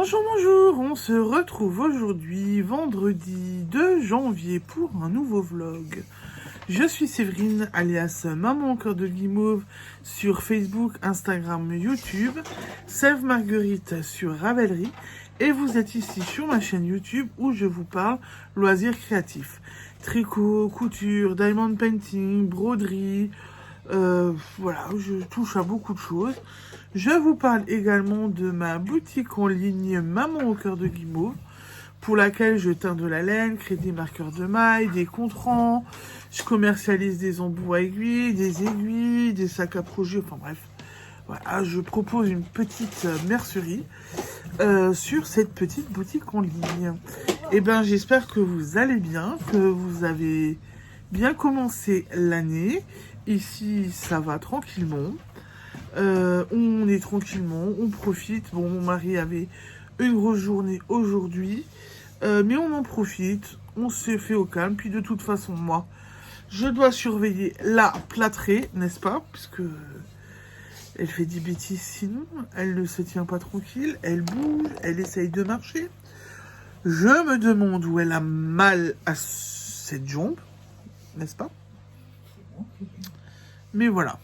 Bonjour, bonjour, on se retrouve aujourd'hui, vendredi 2 janvier, pour un nouveau vlog. Je suis Séverine, alias Maman au cœur de Guimauve, sur Facebook, Instagram, YouTube, Sève Marguerite sur Ravelry, et vous êtes ici sur ma chaîne YouTube où je vous parle loisirs créatifs. Tricot, couture, diamond painting, broderie, voilà, je touche à beaucoup de choses. Je vous parle également de ma boutique en ligne Maman au cœur de Guimauve, pour laquelle je teins de la laine, crée des marqueurs de mailles, des contrants, je commercialise des embouts à aiguilles, des sacs à projet, enfin bref. Voilà, je propose une petite mercerie sur cette petite boutique en ligne. Et ben, j'espère que vous allez bien, que vous avez bien commencé l'année. Ici, ça va tranquillement. On est tranquillement, on profite. Bon, mon mari avait une grosse journée aujourd'hui, mais on en profite, on se fait au calme. Puis de toute façon, moi, je dois surveiller la plâtrée, n'est-ce pas? Puisque elle fait des bêtises sinon, elle ne se tient pas tranquille, elle bouge, elle essaye de marcher. Je me demande où elle a mal à cette jambe, n'est-ce pas? Mais voilà,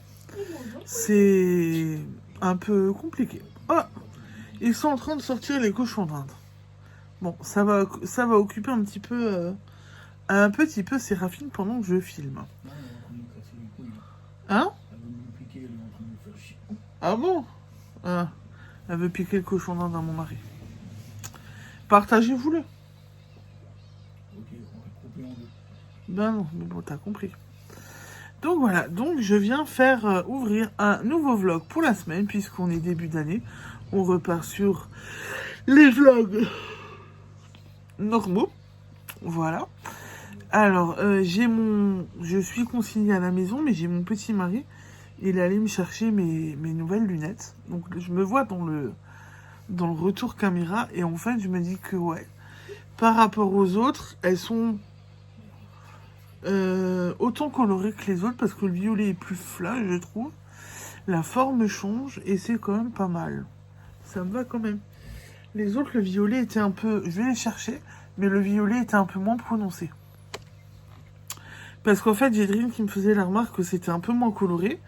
c'est un peu compliqué. Ah, ils sont en train de sortir les cochons d'Inde. Bon, ça va occuper un petit peu Séraphine pendant que je filme. Hein? Ah bon? Ah, elle veut piquer le cochon d'Inde à mon mari. Partagez-vous-le. Ben non, mais bon, t'as compris. Donc voilà, donc je viens faire ouvrir un nouveau vlog pour la semaine, puisqu'on est début d'année. On repart sur les vlogs normaux. Voilà. Alors, je suis consignée à la maison, mais j'ai mon petit mari. Il est allé me chercher mes nouvelles lunettes. Donc je me vois dans le retour caméra, et en fait je me dis que ouais, par rapport aux autres, elles sont autant colorées que les autres, parce que le violet est plus flash, je trouve. La forme change et c'est quand même pas mal. Ça me va quand même. Les autres, le violet était un peu... Je vais les chercher, mais le violet était un peu moins prononcé. Parce qu'en fait, j'ai Dream qui me faisait la remarque que c'était un peu moins coloré.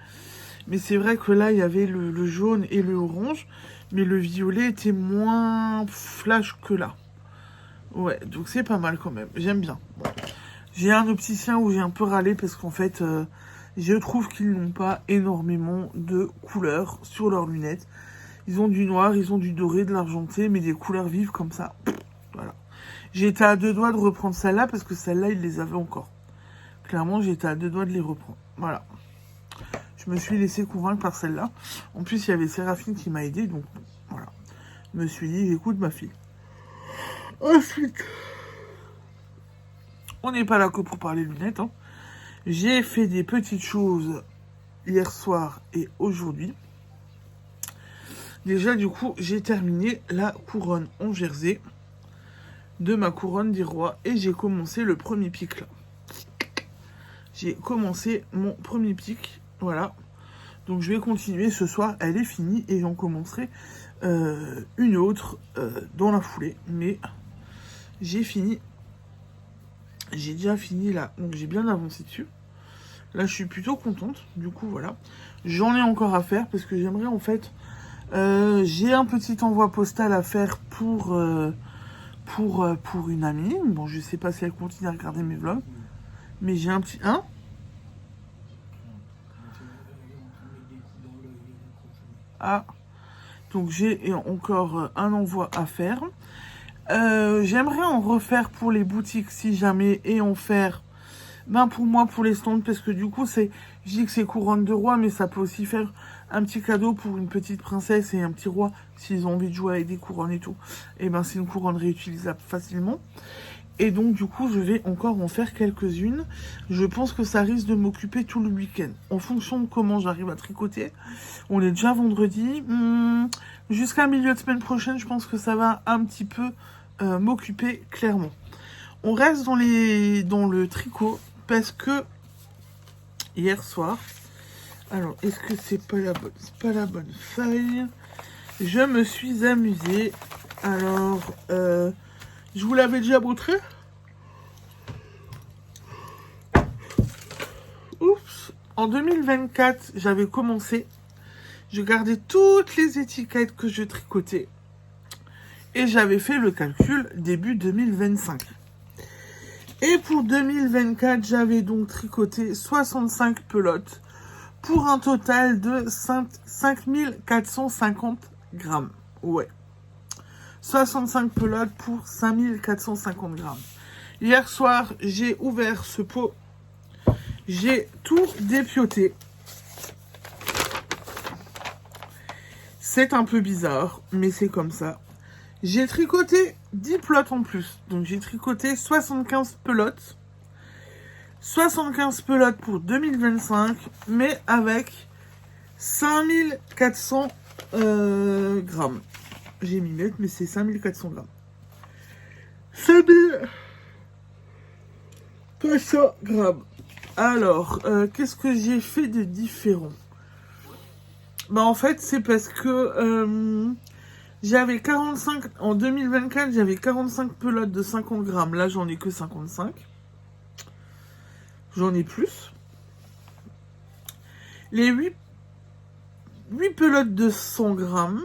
Mais c'est vrai que là, il y avait le jaune et le orange. Mais le violet était moins flash que là. Ouais, donc c'est pas mal quand même. J'aime bien. Bon. J'ai un opticien où j'ai un peu râlé parce qu'en fait, je trouve qu'ils n'ont pas énormément de couleurs sur leurs lunettes. Ils ont du noir, ils ont du doré, de l'argenté, mais des couleurs vives comme ça. Voilà. J'étais à 2 doigts de reprendre celle-là parce que celle-là, ils les avaient encore. Clairement, j'étais à 2 doigts de les reprendre. Voilà. Je me suis laissé convaincre par celle-là. En plus, il y avait Séraphine qui m'a aidé, donc voilà. Je me suis dit, j'écoute ma fille. Ensuite, on n'est pas là que pour parler lunettes. Hein. J'ai fait des petites choses hier soir et aujourd'hui. Déjà, du coup, j'ai terminé la couronne en jersey de ma couronne des rois et j'ai commencé le premier pic là. J'ai commencé mon premier pic, voilà. Donc je vais continuer ce soir, elle est finie et j'en commencerai une autre dans la foulée. Mais j'ai fini, j'ai déjà fini là, donc j'ai bien avancé dessus. Là, je suis plutôt contente, du coup, voilà. J'en ai encore à faire parce que j'aimerais en fait... j'ai un petit envoi postal à faire pour une amie. Bon, je sais pas si elle continue à regarder mes vlogs. Mais j'ai un petit... Hein? Ah. Donc j'ai encore un envoi à faire. J'aimerais en refaire pour les boutiques si jamais. Et en faire... Ben pour moi, pour les stands, parce que du coup, je dis que c'est couronne de roi, mais ça peut aussi faire un petit cadeau pour une petite princesse et un petit roi, s'ils ont envie de jouer avec des couronnes et tout. Et ben c'est une couronne réutilisable facilement. Et donc du coup, je vais encore en faire quelques-unes. Je pense que ça risque de m'occuper tout le week-end. En fonction de comment j'arrive à tricoter. On est déjà vendredi. Jusqu'à milieu de semaine prochaine, je pense que ça va un petit peu m'occuper clairement. On reste dans le tricot. Parce que hier soir, alors est-ce que c'est pas la bonne feuille? Je me suis amusée Alors, je vous l'avais déjà montré. Oups. En 2024, j'avais commencé. Je gardais toutes les étiquettes que je tricotais. Et j'avais fait le calcul début 2025. Et pour 2024, j'avais donc tricoté 65 pelotes pour un total de 5450 grammes. Ouais. 65 pelotes pour 5450 grammes. Hier soir, j'ai ouvert ce pot. J'ai tout dépioté. C'est un peu bizarre, mais c'est comme ça. J'ai tricoté 10 pelotes en plus. Donc j'ai tricoté 75 pelotes. 75 pelotes pour 2025, mais avec 5400 grammes. J'ai mis net, mais c'est 5400 grammes. 5400 grammes. Alors, qu'est-ce que j'ai fait de différent? Bah en fait, c'est parce que j'avais 45... En 2024, j'avais 45 pelotes de 50 grammes. Là, j'en ai que 55. J'en ai plus. Les 8 pelotes de 100 grammes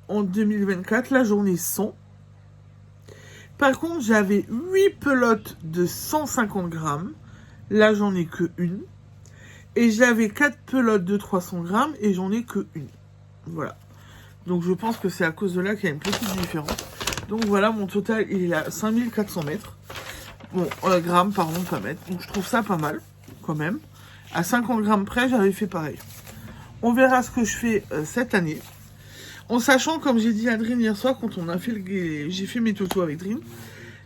en 2024, là, j'en ai 100. Par contre, j'avais 8 pelotes de 150 grammes. Là, j'en ai que une. Et j'avais 4 pelotes de 300 grammes et j'en ai que une. Voilà. Donc, je pense que c'est à cause de là qu'il y a une petite différence. Donc, voilà, mon total, il est à 5400 mètres. Bon, grammes, pardon, pas mètres. Donc, je trouve ça pas mal, quand même. À 50 grammes près, j'avais fait pareil. On verra ce que je fais cette année. En sachant, comme j'ai dit à Dream hier soir, quand on a fait j'ai fait mes tutos avec Dream,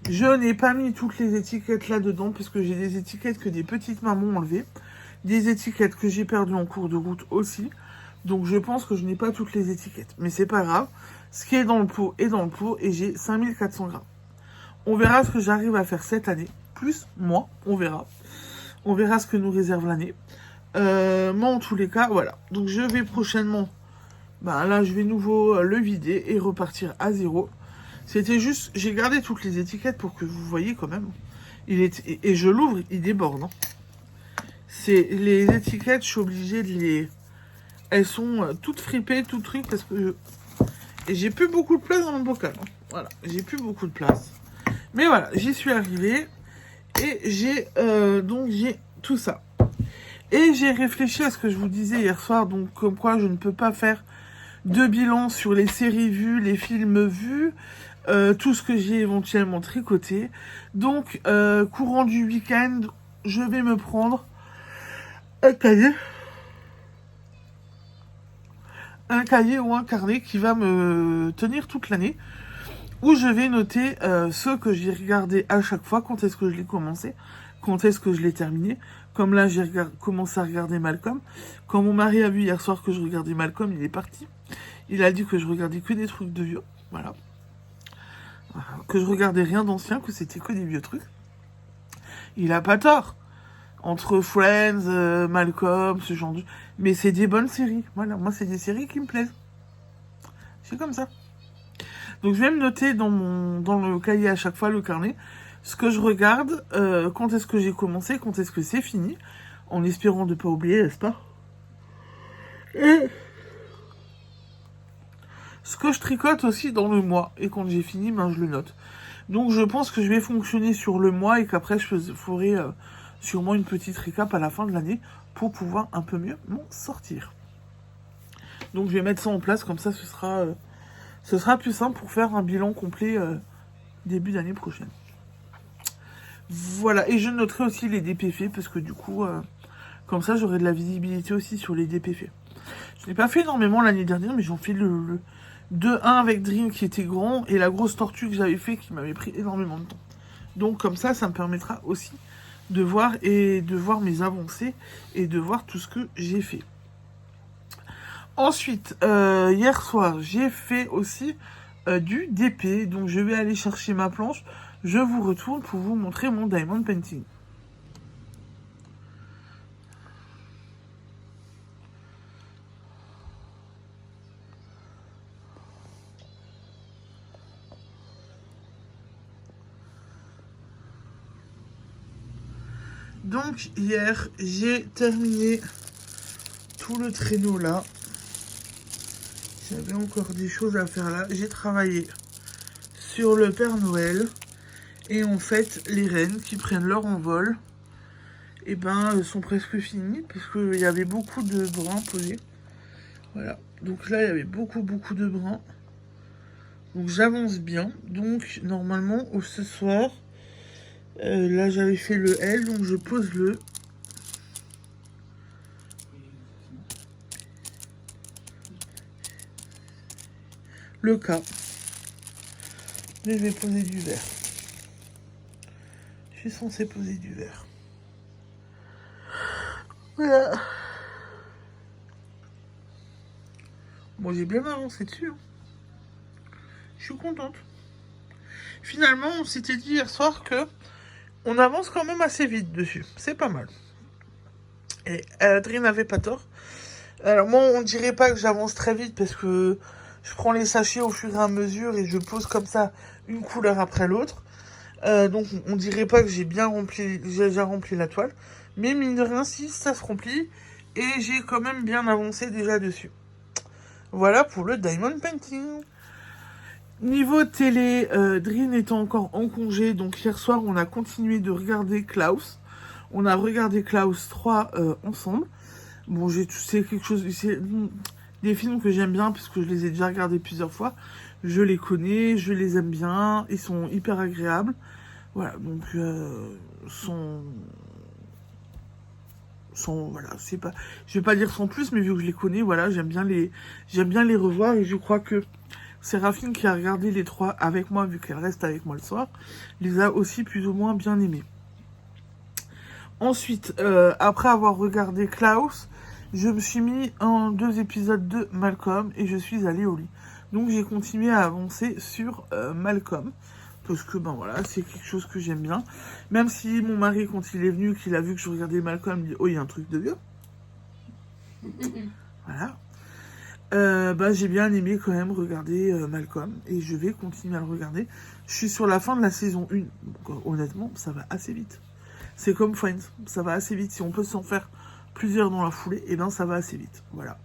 je n'ai pas mis toutes les étiquettes là-dedans, parce que j'ai des étiquettes que des petites mamans ont enlevées. Des étiquettes que j'ai perdues en cours de route aussi. Donc je pense que je n'ai pas toutes les étiquettes. Mais c'est pas grave. Ce qui est dans le pot est dans le pot et j'ai 5400 grammes. On verra ce que j'arrive à faire cette année. Plus moi, on verra. On verra ce que nous réserve l'année. Moi en tous les cas, voilà. Donc je vais prochainement... Bah là, je vais nouveau le vider et repartir à zéro. C'était juste... J'ai gardé toutes les étiquettes pour que vous voyez quand même. Et je l'ouvre, il déborde. Hein. C'est les étiquettes, je suis obligée de les... Elles sont toutes fripées, tout truc, parce que et j'ai plus beaucoup de place dans mon bocal. Hein. Voilà, j'ai plus beaucoup de place. Mais voilà, j'y suis arrivée. Et j'ai donc j'ai tout ça. Et j'ai réfléchi à ce que je vous disais hier soir, donc comme quoi je ne peux pas faire de bilan sur les séries vues, les films vus, tout ce que j'ai éventuellement tricoté. Donc, courant du week-end, je vais me prendre un cahier ou un carnet qui va me tenir toute l'année, où je vais noter ce que j'ai regardé à chaque fois, quand est-ce que je l'ai commencé, quand est-ce que je l'ai terminé. Comme là, j'ai commencé à regarder Malcolm. Quand mon mari a vu hier soir que je regardais Malcolm, il est parti. Il a dit que je regardais que des trucs de vieux. Voilà. Que je regardais rien d'ancien, que c'était que des vieux trucs. Il a pas tort. Entre Friends, Malcolm, ce genre de... Mais c'est des bonnes séries. Voilà, moi, c'est des séries qui me plaisent. C'est comme ça. Donc, je vais me noter dans le cahier à chaque fois, le carnet, ce que je regarde, quand est-ce que j'ai commencé, quand est-ce que c'est fini, en espérant de ne pas oublier, n'est-ce pas? Et ce que je tricote aussi dans le mois, et quand j'ai fini, ben, je le note. Donc, je pense que je vais fonctionner sur le mois et qu'après, je ferai sûrement une petite récap à la fin de l'année pour pouvoir un peu mieux m'en sortir. Donc, je vais mettre ça en place, comme ça, ce sera plus simple pour faire un bilan complet début d'année prochaine. Voilà, et je noterai aussi les DPF, parce que du coup, comme ça, j'aurai de la visibilité aussi sur les DPF. Je n'ai pas fait énormément l'année dernière, mais j'en fais le 2-1 avec Dream qui était grand, et la grosse tortue que j'avais fait qui m'avait pris énormément de temps. Donc comme ça me permettra aussi de voir mes avancées et de voir tout ce que j'ai fait. Ensuite, hier soir, j'ai fait aussi du DP, donc je vais aller chercher ma planche. Je vous retourne pour vous montrer mon Diamond Painting. Donc hier, j'ai terminé tout le traîneau là. J'avais encore des choses à faire là. J'ai travaillé sur le Père Noël. Et en fait, les rennes qui prennent leur envol, et ben, sont presque finies. Parce qu'il y avait beaucoup de brins posés. Voilà. Donc là, il y avait beaucoup de brins. Donc j'avance bien. Donc normalement, ce soir, là j'avais fait le L. Donc je pose le K. Mais je vais poser du vert. Je suis censée poser du vert. Voilà. Bon, j'ai bien avancé dessus. Je suis contente. Finalement, on s'était dit hier soir que on avance quand même assez vite dessus. C'est pas mal. Et Adrien n'avait pas tort. Alors moi, on dirait pas que j'avance très vite parce que je prends les sachets au fur et à mesure et je pose comme ça une couleur après l'autre. Donc on dirait pas que j'ai déjà rempli la toile. Mais mine de rien, si ça se remplit. Et j'ai quand même bien avancé déjà dessus. Voilà pour le Diamond Painting. Niveau télé, Drin étant encore en congé, donc hier soir on a continué de regarder Klaus. On a regardé Klaus 3 ensemble. Bon, c'est quelque chose, c'est des films que j'aime bien parce que je les ai déjà regardés plusieurs fois. Je les connais, je les aime bien, ils sont hyper agréables. Voilà, donc voilà, c'est pas, je vais pas dire sans plus, mais vu que je les connais, voilà, j'aime bien les revoir et je crois que Séraphine qui a regardé les 3 avec moi, vu qu'elle reste avec moi le soir, les a aussi plus ou moins bien aimés. Ensuite, après avoir regardé Klaus, je me suis mis en 2 épisodes de Malcolm et je suis allée au lit. Donc j'ai continué à avancer sur Malcolm. Parce que ben voilà, c'est quelque chose que j'aime bien. Même si mon mari, quand il est venu, qu'il a vu que je regardais Malcolm, il me dit « Oh, il y a un truc de vieux ». Voilà. J'ai bien aimé quand même regarder Malcolm. Et je vais continuer à le regarder. Je suis sur la fin de la saison 1. Donc honnêtement, ça va assez vite. C'est comme Friends, ça va assez vite. Si on peut s'en faire plusieurs dans la foulée, et ben ça va assez vite. Voilà.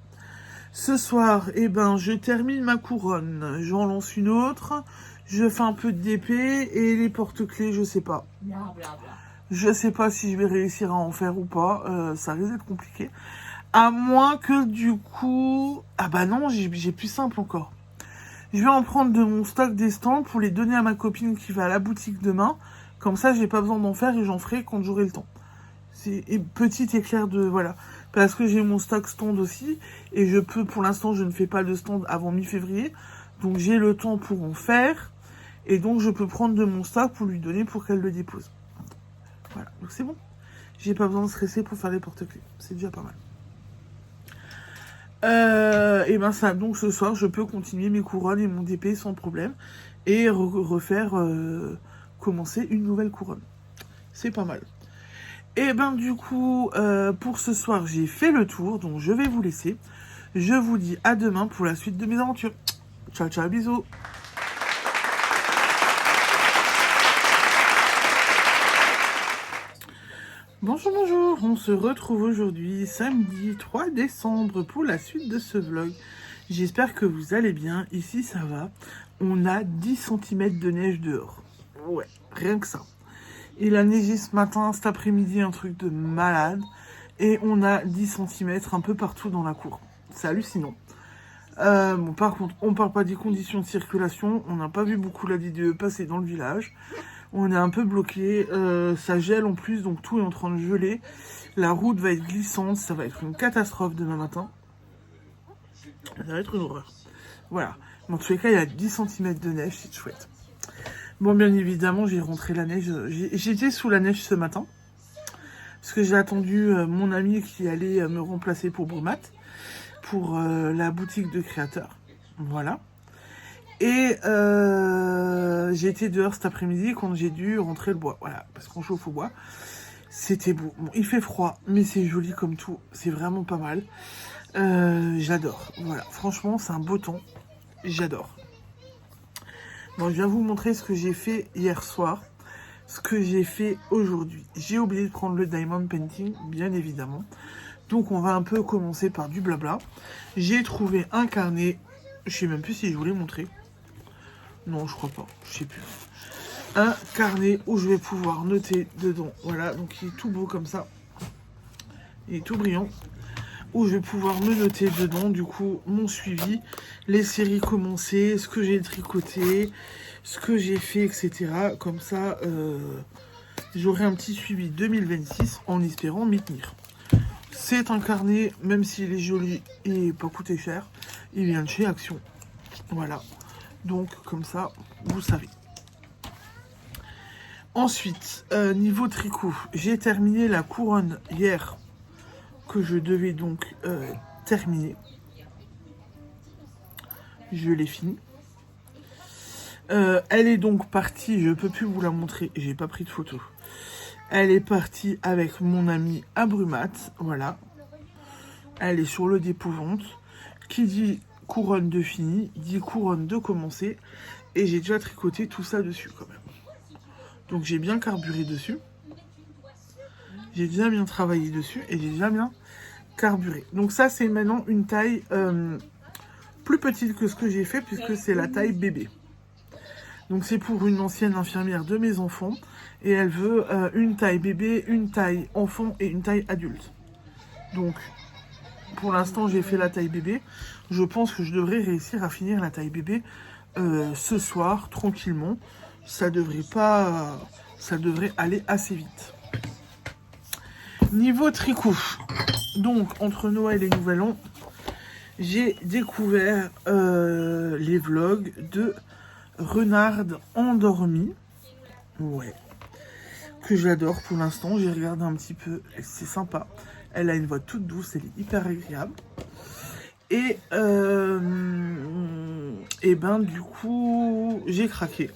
Ce soir, je termine ma couronne. J'en lance une autre. Je fais un peu de DP et les porte-clés, je sais pas. Je sais pas si je vais réussir à en faire ou pas. Ça risque d'être compliqué. À moins que du coup... Ah bah non, j'ai plus simple encore. Je vais en prendre de mon stock d'estampes pour les donner à ma copine qui va à la boutique demain. Comme ça, j'ai pas besoin d'en faire et j'en ferai quand j'aurai le temps. C'est petit éclair de... Voilà. Parce que j'ai mon stock stand aussi. Et je peux, pour l'instant, je ne fais pas de stand avant mi-février. Donc j'ai le temps pour en faire. Et donc je peux prendre de mon stock pour lui donner pour qu'elle le dépose. Voilà. Donc c'est bon. J'ai pas besoin de stresser pour faire les porte-clés. C'est déjà pas mal. Donc ce soir, je peux continuer mes couronnes et mon DP sans problème. Et refaire... commencer une nouvelle couronne. C'est pas mal. Et du coup, pour ce soir, j'ai fait le tour, donc je vais vous laisser. Je vous dis à demain pour la suite de mes aventures. Ciao, ciao, bisous. Bonjour, bonjour, on se retrouve aujourd'hui, samedi 3 décembre, pour la suite de ce vlog. J'espère que vous allez bien, ici ça va. On a 10 cm de neige dehors. Ouais, rien que ça. Il a neigé ce matin, cet après-midi, un truc de malade. Et on a 10 cm un peu partout dans la cour. C'est hallucinant. Bon, par contre, on parle pas des conditions de circulation. On n'a pas vu beaucoup la DDE passer dans le village. On est un peu bloqué. Ça gèle en plus, donc tout est en train de geler. La route va être glissante. Ça va être une catastrophe demain matin. Ça va être une horreur. Voilà. Dans tous les cas, il y a 10 cm de neige. C'est chouette. Bon, bien évidemment, j'ai rentré la neige. J'étais sous la neige ce matin. Parce que j'ai attendu mon ami qui allait me remplacer pour Brumat. Pour la boutique de créateurs. Voilà. Et j'ai été dehors cet après-midi quand j'ai dû rentrer le bois. Voilà, parce qu'on chauffe au bois. C'était beau. Bon, il fait froid, mais c'est joli comme tout. C'est vraiment pas mal. J'adore. Voilà, franchement, c'est un beau temps. J'adore. Bon, je viens vous montrer ce que j'ai fait hier soir. ce que j'ai fait aujourd'hui. J'ai oublié de prendre le diamond painting, bien évidemment. Donc on va un peu commencer par du blabla. J'ai trouvé un carnet, je sais même plus si je vous l'ai montré. Non, je crois pas, je sais plus. Un carnet où je vais pouvoir noter dedans. Voilà, donc il est tout beau comme ça. Il est tout brillant. Où je vais pouvoir me noter dedans, du coup, mon suivi, les séries commencées, ce que j'ai tricoté, ce que j'ai fait, etc. Comme ça, j'aurai un petit suivi 2026 en espérant m'y tenir. C'est un carnet, même s'il est joli et pas coûté cher, il vient de chez Action. Voilà. Donc, comme ça, vous savez. Ensuite, niveau tricot, j'ai terminé la couronne hier, que je devais donc terminer. Je l'ai fini. Elle est donc partie, je peux plus vous la montrer, j'ai pas pris de photo. Elle est partie avec mon ami Abrumat, voilà. Elle est sur le dépôt-vente. Qui dit couronne de fini, dit couronne de commencer. Et j'ai déjà tricoté tout ça dessus quand même. Donc j'ai bien carburé dessus. J'ai déjà bien travaillé dessus et j'ai déjà bien carburé. Donc ça c'est maintenant une taille plus petite que ce que j'ai fait puisque c'est la taille bébé. Donc c'est pour une ancienne infirmière de mes enfants et elle veut une taille bébé, une taille enfant et une taille adulte. Donc pour l'instant j'ai fait la taille bébé. Je pense que je devrais réussir à finir la taille bébé ce soir tranquillement. Ça devrait aller assez vite. Niveau tricot, donc entre Noël et Nouvel An, j'ai découvert les vlogs de Renarde endormie, ouais, que j'adore pour l'instant. J'ai regardé un petit peu, c'est sympa. Elle a une voix toute douce, elle est hyper agréable. Et ben du coup, j'ai craqué.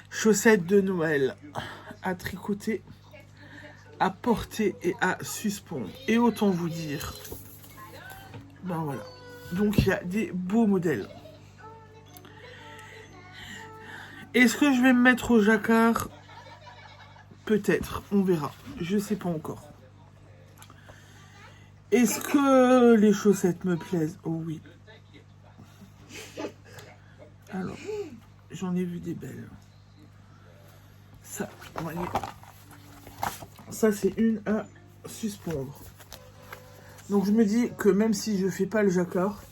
Chaussettes de Noël à tricoter, à porter et à suspendre. Et autant vous dire, ben voilà. Donc il y a des beaux modèles. Est-ce que je vais me mettre au jacquard? Peut-être, on verra. Je sais pas encore. Est-ce que les chaussettes me plaisent? Oh oui. Alors, j'en ai vu des belles. Ça, voyez. Ça, c'est une à suspendre. Donc, je me dis que même si je fais pas le jacquard,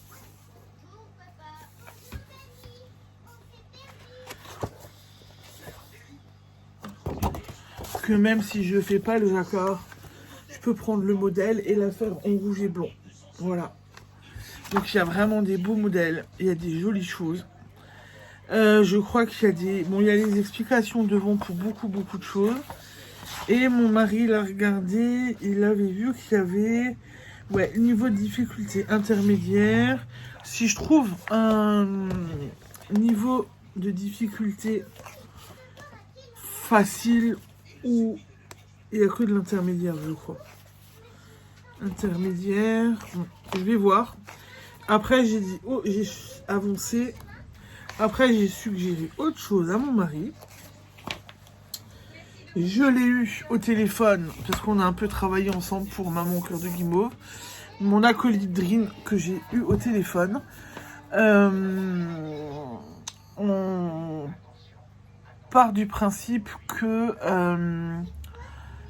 je peux prendre le modèle et la faire en rouge et blanc. Voilà. Donc, il y a vraiment des beaux modèles. Il y a des jolies choses. Je crois qu'il y a il y a les explications devant pour beaucoup de choses. Et mon mari l'a regardé, il avait vu qu'il y avait, ouais, niveau de difficulté intermédiaire. Si je trouve un niveau de difficulté facile ou il n'y a que de l'intermédiaire, je crois. Intermédiaire, je vais voir. Après, j'ai dit, oh, j'ai avancé. Après, j'ai suggéré autre chose à mon mari. Je l'ai eu au téléphone, parce qu'on a un peu travaillé ensemble pour Maman Cœur de Guimauve. Mon acolyte Drin, que j'ai eu au téléphone. On part du principe que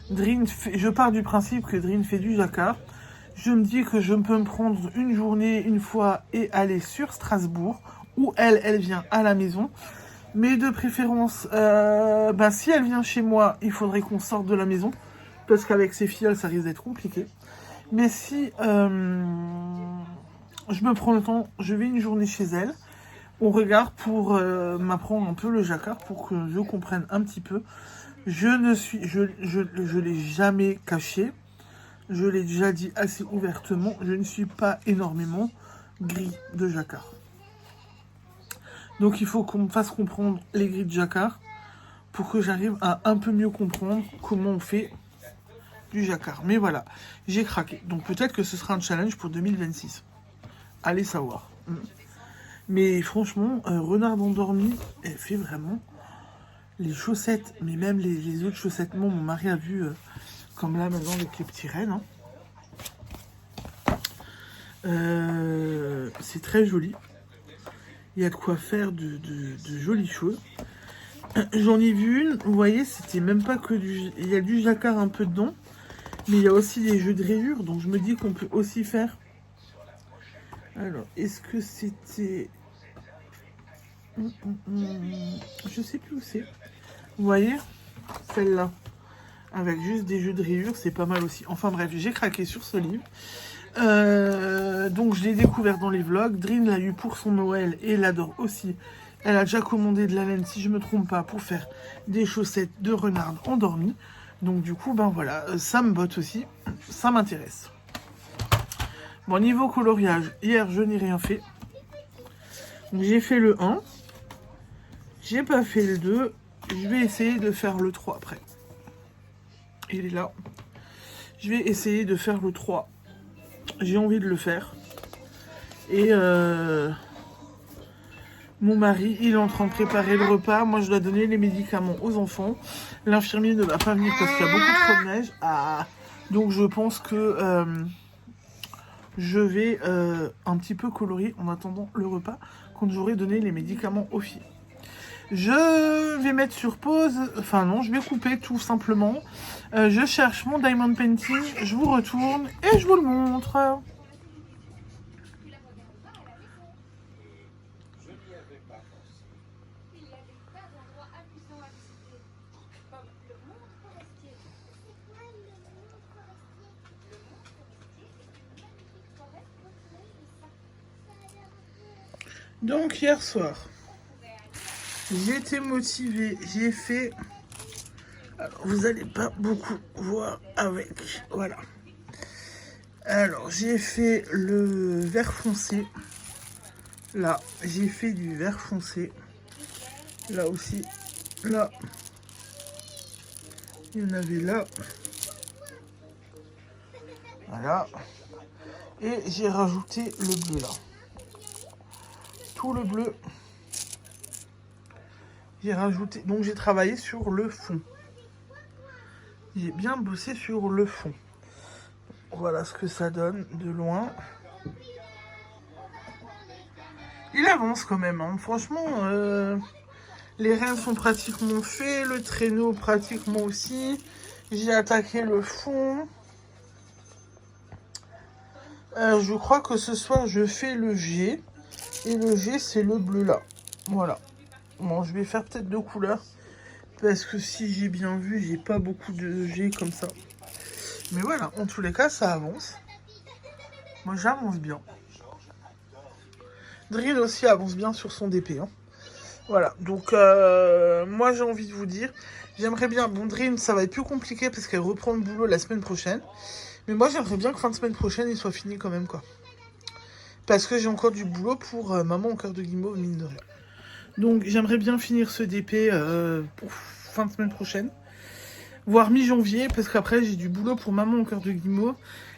je pars du principe que Drin fait du jacquard. Je me dis que je peux me prendre une journée, une fois, et aller sur Strasbourg, où elle vient à la maison. Mais de préférence, si elle vient chez moi, il faudrait qu'on sorte de la maison. Parce qu'avec ses filles, ça risque d'être compliqué. Mais si je me prends le temps, je vais une journée chez elle. On regarde pour m'apprendre un peu le jacquard, pour que je comprenne un petit peu. Je l'ai jamais caché. Je l'ai déjà dit assez ouvertement. Je ne suis pas énormément gris de jacquard. Donc il faut qu'on me fasse comprendre les grilles de jacquard pour que j'arrive à un peu mieux comprendre comment on fait du jacquard. Mais voilà, j'ai craqué. Donc peut-être que ce sera un challenge pour 2026. Allez savoir. Mais franchement, Renard endormi, elle fait vraiment les chaussettes, mais même les autres chaussettes. Mon mari a vu, comme là maintenant avec les petits rennes. Hein. C'est très joli. Il y a de quoi faire de jolies choses. J'en ai vu une, vous voyez, c'était même pas que du... Il y a du jacquard un peu dedans, mais il y a aussi des jeux de rayures, donc je me dis qu'on peut aussi faire... Alors, est-ce que c'était... Je sais plus où c'est. Vous voyez, celle-là, avec juste des jeux de rayures, c'est pas mal aussi. Enfin bref, j'ai craqué sur ce livre. Donc je l'ai découvert dans les vlogs. Drin l'a eu pour son Noël et l'adore aussi. Elle a déjà commandé de la laine, si je me trompe pas, pour faire des chaussettes de renard endormi. Donc du coup, ben voilà, ça me botte aussi. Ça m'intéresse. Bon, niveau coloriage, hier je n'ai rien fait. J'ai fait le 1. J'ai pas fait le 2. Je vais essayer de faire le 3 après. Il est là. Je vais essayer de faire le 3. J'ai envie de le faire. Et mon mari, il est en train de préparer le repas. Moi, je dois donner les médicaments aux enfants. L'infirmier ne va pas venir parce qu'il y a beaucoup trop de neige. Ah, donc, je pense que je vais un petit peu colorier en attendant le repas quand j'aurai donné les médicaments aux filles. Je vais mettre sur pause. Enfin, non, je vais couper tout simplement. Je cherche mon Diamond Painting. Je vous retourne et je vous le montre. Donc hier soir, j'ai été motivée, j'ai fait... Alors, vous n'allez pas beaucoup voir avec, voilà. Alors, j'ai fait le vert foncé. Là, j'ai fait du vert foncé. Là aussi, là. Il y en avait là. Voilà. Et j'ai rajouté le bleu là. Tout le bleu. J'ai rajouté, donc j'ai travaillé sur le fond. J'ai bien bossé sur le fond. Voilà ce que ça donne de loin. Il avance quand même, hein. Franchement, les reins sont pratiquement faits, le traîneau pratiquement aussi. J'ai attaqué le fond. Je crois que ce soir je fais le G. Et le G c'est le bleu là. Voilà. Bon, je vais faire peut-être 2 couleurs. Parce que si j'ai bien vu, j'ai pas beaucoup de G comme ça. Mais voilà, en tous les cas, ça avance. Moi, j'avance bien. Drill aussi avance bien sur son DP. Hein. Voilà, donc moi, j'ai envie de vous dire, j'aimerais bien... Bon, Drill, ça va être plus compliqué parce qu'elle reprend le boulot la semaine prochaine. Mais moi, j'aimerais bien que fin de semaine prochaine, il soit fini quand même, quoi. Parce que j'ai encore du boulot pour Maman au cœur de guimauve, mine de rien. Donc, j'aimerais bien finir ce DP pour fin de semaine prochaine. Voire mi-janvier, parce qu'après, j'ai du boulot pour Maman au cœur de guimauve.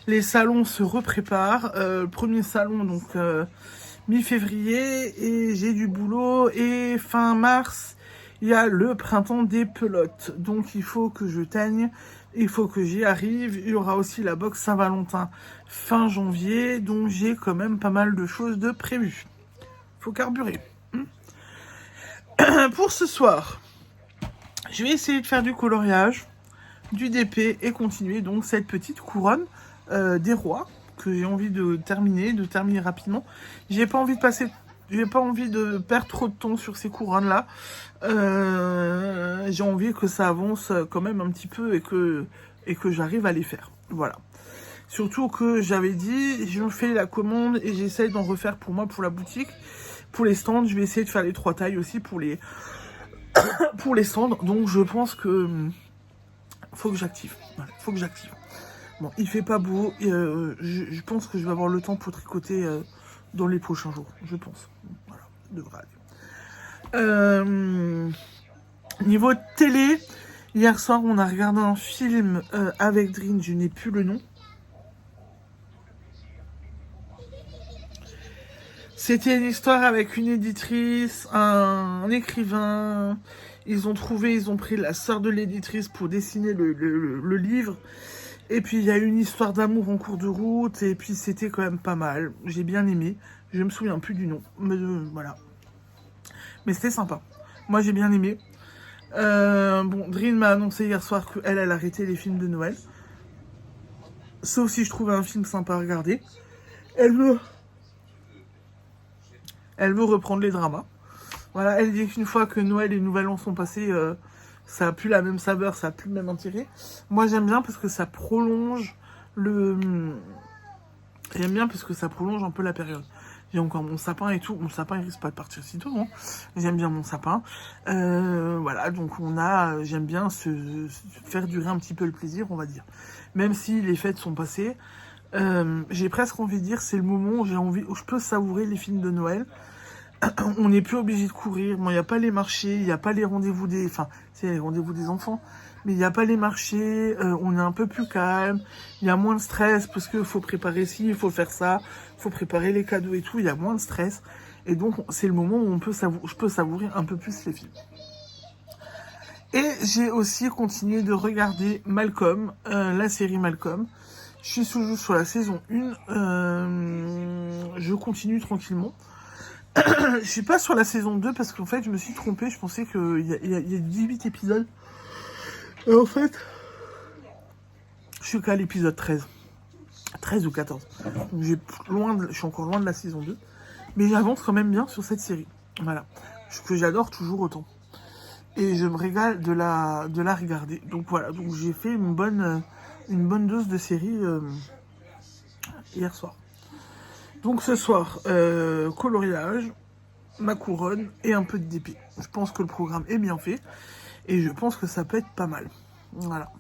Les salons se repréparent. Premier salon, donc mi-février. Et j'ai du boulot. Et fin mars, il y a le printemps des pelotes. Donc, il faut que je teigne. Il faut que j'y arrive. Il y aura aussi la boxe Saint-Valentin fin janvier. Donc, j'ai quand même pas mal de choses de prévues. Faut carburer. Pour ce soir, je vais essayer de faire du coloriage, du DP et continuer donc cette petite couronne des rois que j'ai envie de terminer rapidement. J'ai pas envie de perdre trop de temps sur ces couronnes là. J'ai envie que ça avance quand même un petit peu et que j'arrive à les faire. Voilà. Surtout que j'avais dit, je me fais la commande et j'essaye d'en refaire pour moi pour la boutique. Pour les stands, je vais essayer de faire les 3 tailles aussi pour les stands. Donc je pense que faut que j'active. Voilà, faut que j'active. Bon, il fait pas beau. Je pense que je vais avoir le temps pour tricoter dans les prochains jours. Je pense. Voilà, devrait aller. Niveau télé, hier soir, on a regardé un film avec Drin. Je n'ai plus le nom. C'était une histoire avec une éditrice, un écrivain. Ils ont pris la sœur de l'éditrice pour dessiner le livre. Et puis il y a eu une histoire d'amour en cours de route. Et puis c'était quand même pas mal. J'ai bien aimé. Je me souviens plus du nom. Mais voilà. Mais c'était sympa. Moi j'ai bien aimé. Bon, Drin m'a annoncé hier soir qu'elle arrêtait les films de Noël. Sauf si je trouvais un film sympa à regarder. Elle veut reprendre les dramas. Voilà, elle dit qu'une fois que Noël et Nouvel An sont passés, ça a plus la même saveur, ça a plus le même intérêt. Moi j'aime bien parce que ça prolonge J'aime bien parce que ça prolonge un peu la période. J'ai encore mon sapin et tout. Mon sapin, il risque pas de partir si tôt, non. J'aime bien mon sapin. Voilà, donc j'aime bien faire durer un petit peu le plaisir, on va dire. Même si les fêtes sont passées, j'ai presque envie de dire, c'est le moment où je peux savourer les films de Noël. On n'est plus obligé de courir. Bon, il n'y a pas les marchés, il n'y a pas les rendez-vous enfin, c'est les rendez-vous des enfants. Mais il n'y a pas les marchés, on est un peu plus calme, il y a moins de stress parce qu'il faut préparer ci, il faut faire ça, il faut préparer les cadeaux et tout, il y a moins de stress. Et donc, c'est le moment où je peux savourer un peu plus les films. Et j'ai aussi continué de regarder Malcolm, la série Malcolm. Je suis toujours sur la saison 1, je continue tranquillement. Je suis pas sur la saison 2 parce qu'en fait, je me suis trompée, je pensais qu'il y a 18 épisodes. Et en fait, je suis qu'à l'épisode 13. 13 ou 14. Donc je suis encore loin de la saison 2. Mais j'avance quand même bien sur cette série. Voilà. Que j'adore toujours autant. Et je me régale de la regarder. Donc voilà. Donc j'ai fait une bonne dose de série hier soir. Donc ce soir, coloriage, ma couronne et un peu de DP. Je pense que le programme est bien fait. Et je pense que ça peut être pas mal. Voilà.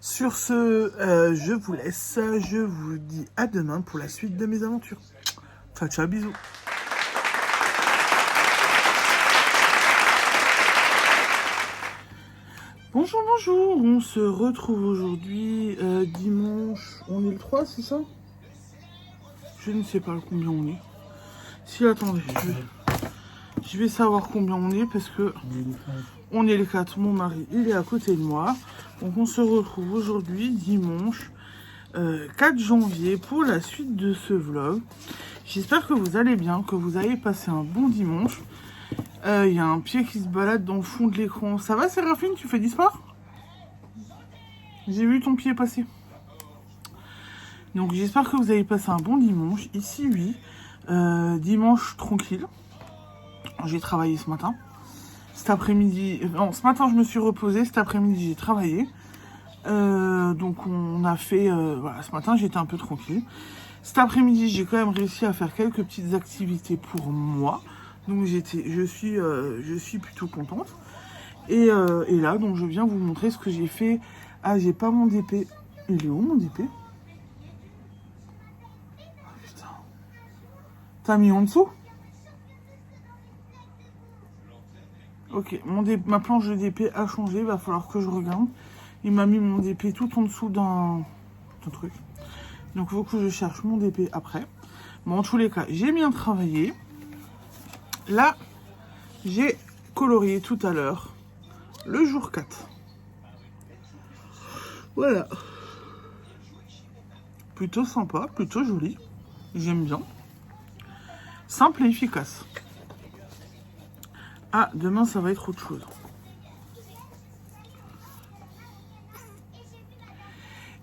Sur ce, je vous laisse. Je vous dis à demain pour la suite de mes aventures. Ciao, ciao, bisous. Bonjour, bonjour. On se retrouve aujourd'hui dimanche. On est le 3, c'est ça? Je ne sais pas combien on est. Si, attendez. Je vais savoir combien on est parce que on est les 4. Mon mari, il est à côté de moi. Donc on se retrouve aujourd'hui, dimanche 4 janvier, pour la suite de ce vlog. J'espère que vous allez bien, que vous avez passé un bon dimanche. Il y a un pied qui se balade dans le fond de l'écran. Ça va, Séraphine, tu fais du sport? J'ai vu ton pied passer. Donc j'espère que vous avez passé un bon dimanche. Ici, oui. Dimanche tranquille. J'ai travaillé ce matin. Cet après-midi... Non, ce matin, je me suis reposée. Cet après-midi, j'ai travaillé. Donc on a fait... voilà, ce matin, j'étais un peu tranquille. Cet après-midi, j'ai quand même réussi à faire quelques petites activités pour moi. Donc je suis plutôt contente. Et là, donc je viens vous montrer ce que j'ai fait. Ah, j'ai pas mon DP. Il est où mon DP? Ah, putain. T'as mis en dessous? Ok, ma planche de DP a changé. Il va falloir que je regarde. Il m'a mis mon DP tout en dessous d'un truc. Donc il faut que je cherche mon DP après. Bon, en tous les cas, j'ai bien travaillé. Là, j'ai colorié tout à l'heure le jour 4. Voilà. Plutôt sympa, plutôt joli. J'aime bien. Simple et efficace. Ah, demain, ça va être autre chose.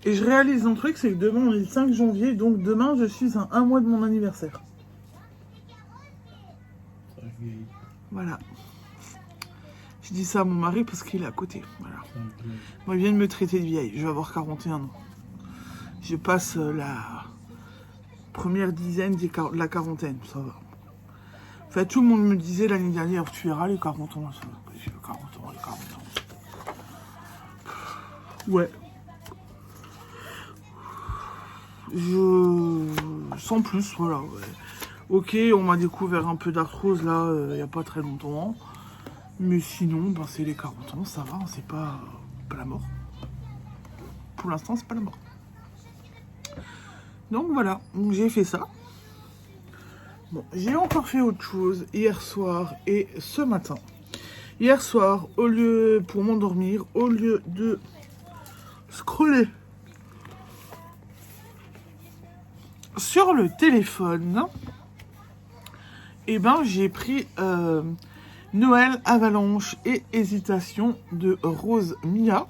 Et je réalise un truc, c'est que demain, on est le 5 janvier. Donc demain, je suis à 1 mois de mon anniversaire. Voilà. Je dis ça à mon mari parce qu'il est à côté. Voilà. Moi, il vient de me traiter de vieille. Je vais avoir 41 ans. Je passe la première dizaine de la quarantaine. Ça va. En fait, tout le monde me disait l'année dernière, tu verras les 40 ans. Ça va. J'ai 40 ans, les 40 ans. Ouais. Sans plus, voilà. Ouais. Ok, on m'a découvert un peu d'arthrose là, il n'y a pas très longtemps. Mais sinon, ben, c'est les 40 ans, ça va, c'est pas la mort. Pour l'instant, c'est pas la mort. Donc voilà, j'ai fait ça. Bon, j'ai encore fait autre chose hier soir et ce matin. Hier soir, pour m'endormir, au lieu de scroller sur le téléphone, et ben j'ai pris Noël, Avalanche et Hésitation de Rose Mia.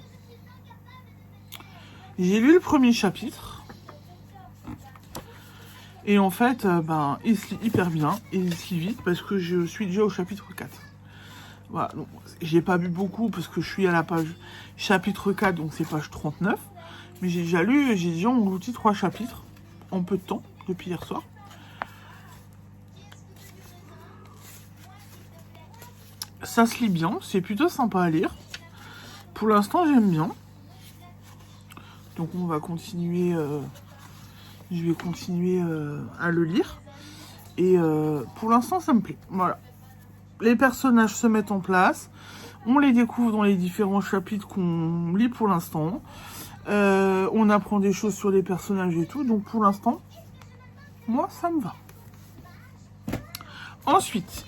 J'ai lu le premier chapitre. Et en fait, il se lit hyper bien. Il se lit vite parce que je suis déjà au chapitre 4. Voilà, donc j'ai pas lu beaucoup parce que je suis à la page chapitre 4, donc c'est page 39. Mais j'ai déjà englouti 3 chapitres en peu de temps, depuis hier soir. Ça se lit bien, c'est plutôt sympa à lire. Pour l'instant, j'aime bien. Donc on va continuer, je vais continuer à le lire. Et pour l'instant, ça me plaît. Voilà. Les personnages se mettent en place. On les découvre dans les différents chapitres qu'on lit pour l'instant. On apprend des choses sur les personnages et tout. Donc pour l'instant, moi, ça me va. Ensuite,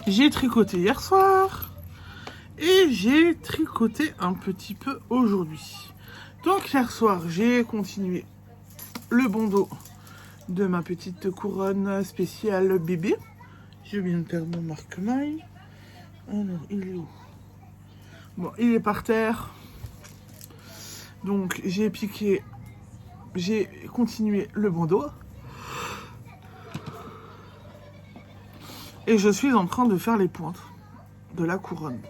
j'ai tricoté hier soir. Et j'ai tricoté un petit peu aujourd'hui. Donc hier soir, j'ai continué le bandeau de ma petite couronne spéciale bébé. Je viens de perdre mon marque-maille. Alors, il est où? Bon, il est par terre. Donc, j'ai continué le bandeau. Et je suis en train de faire les pointes de la couronne.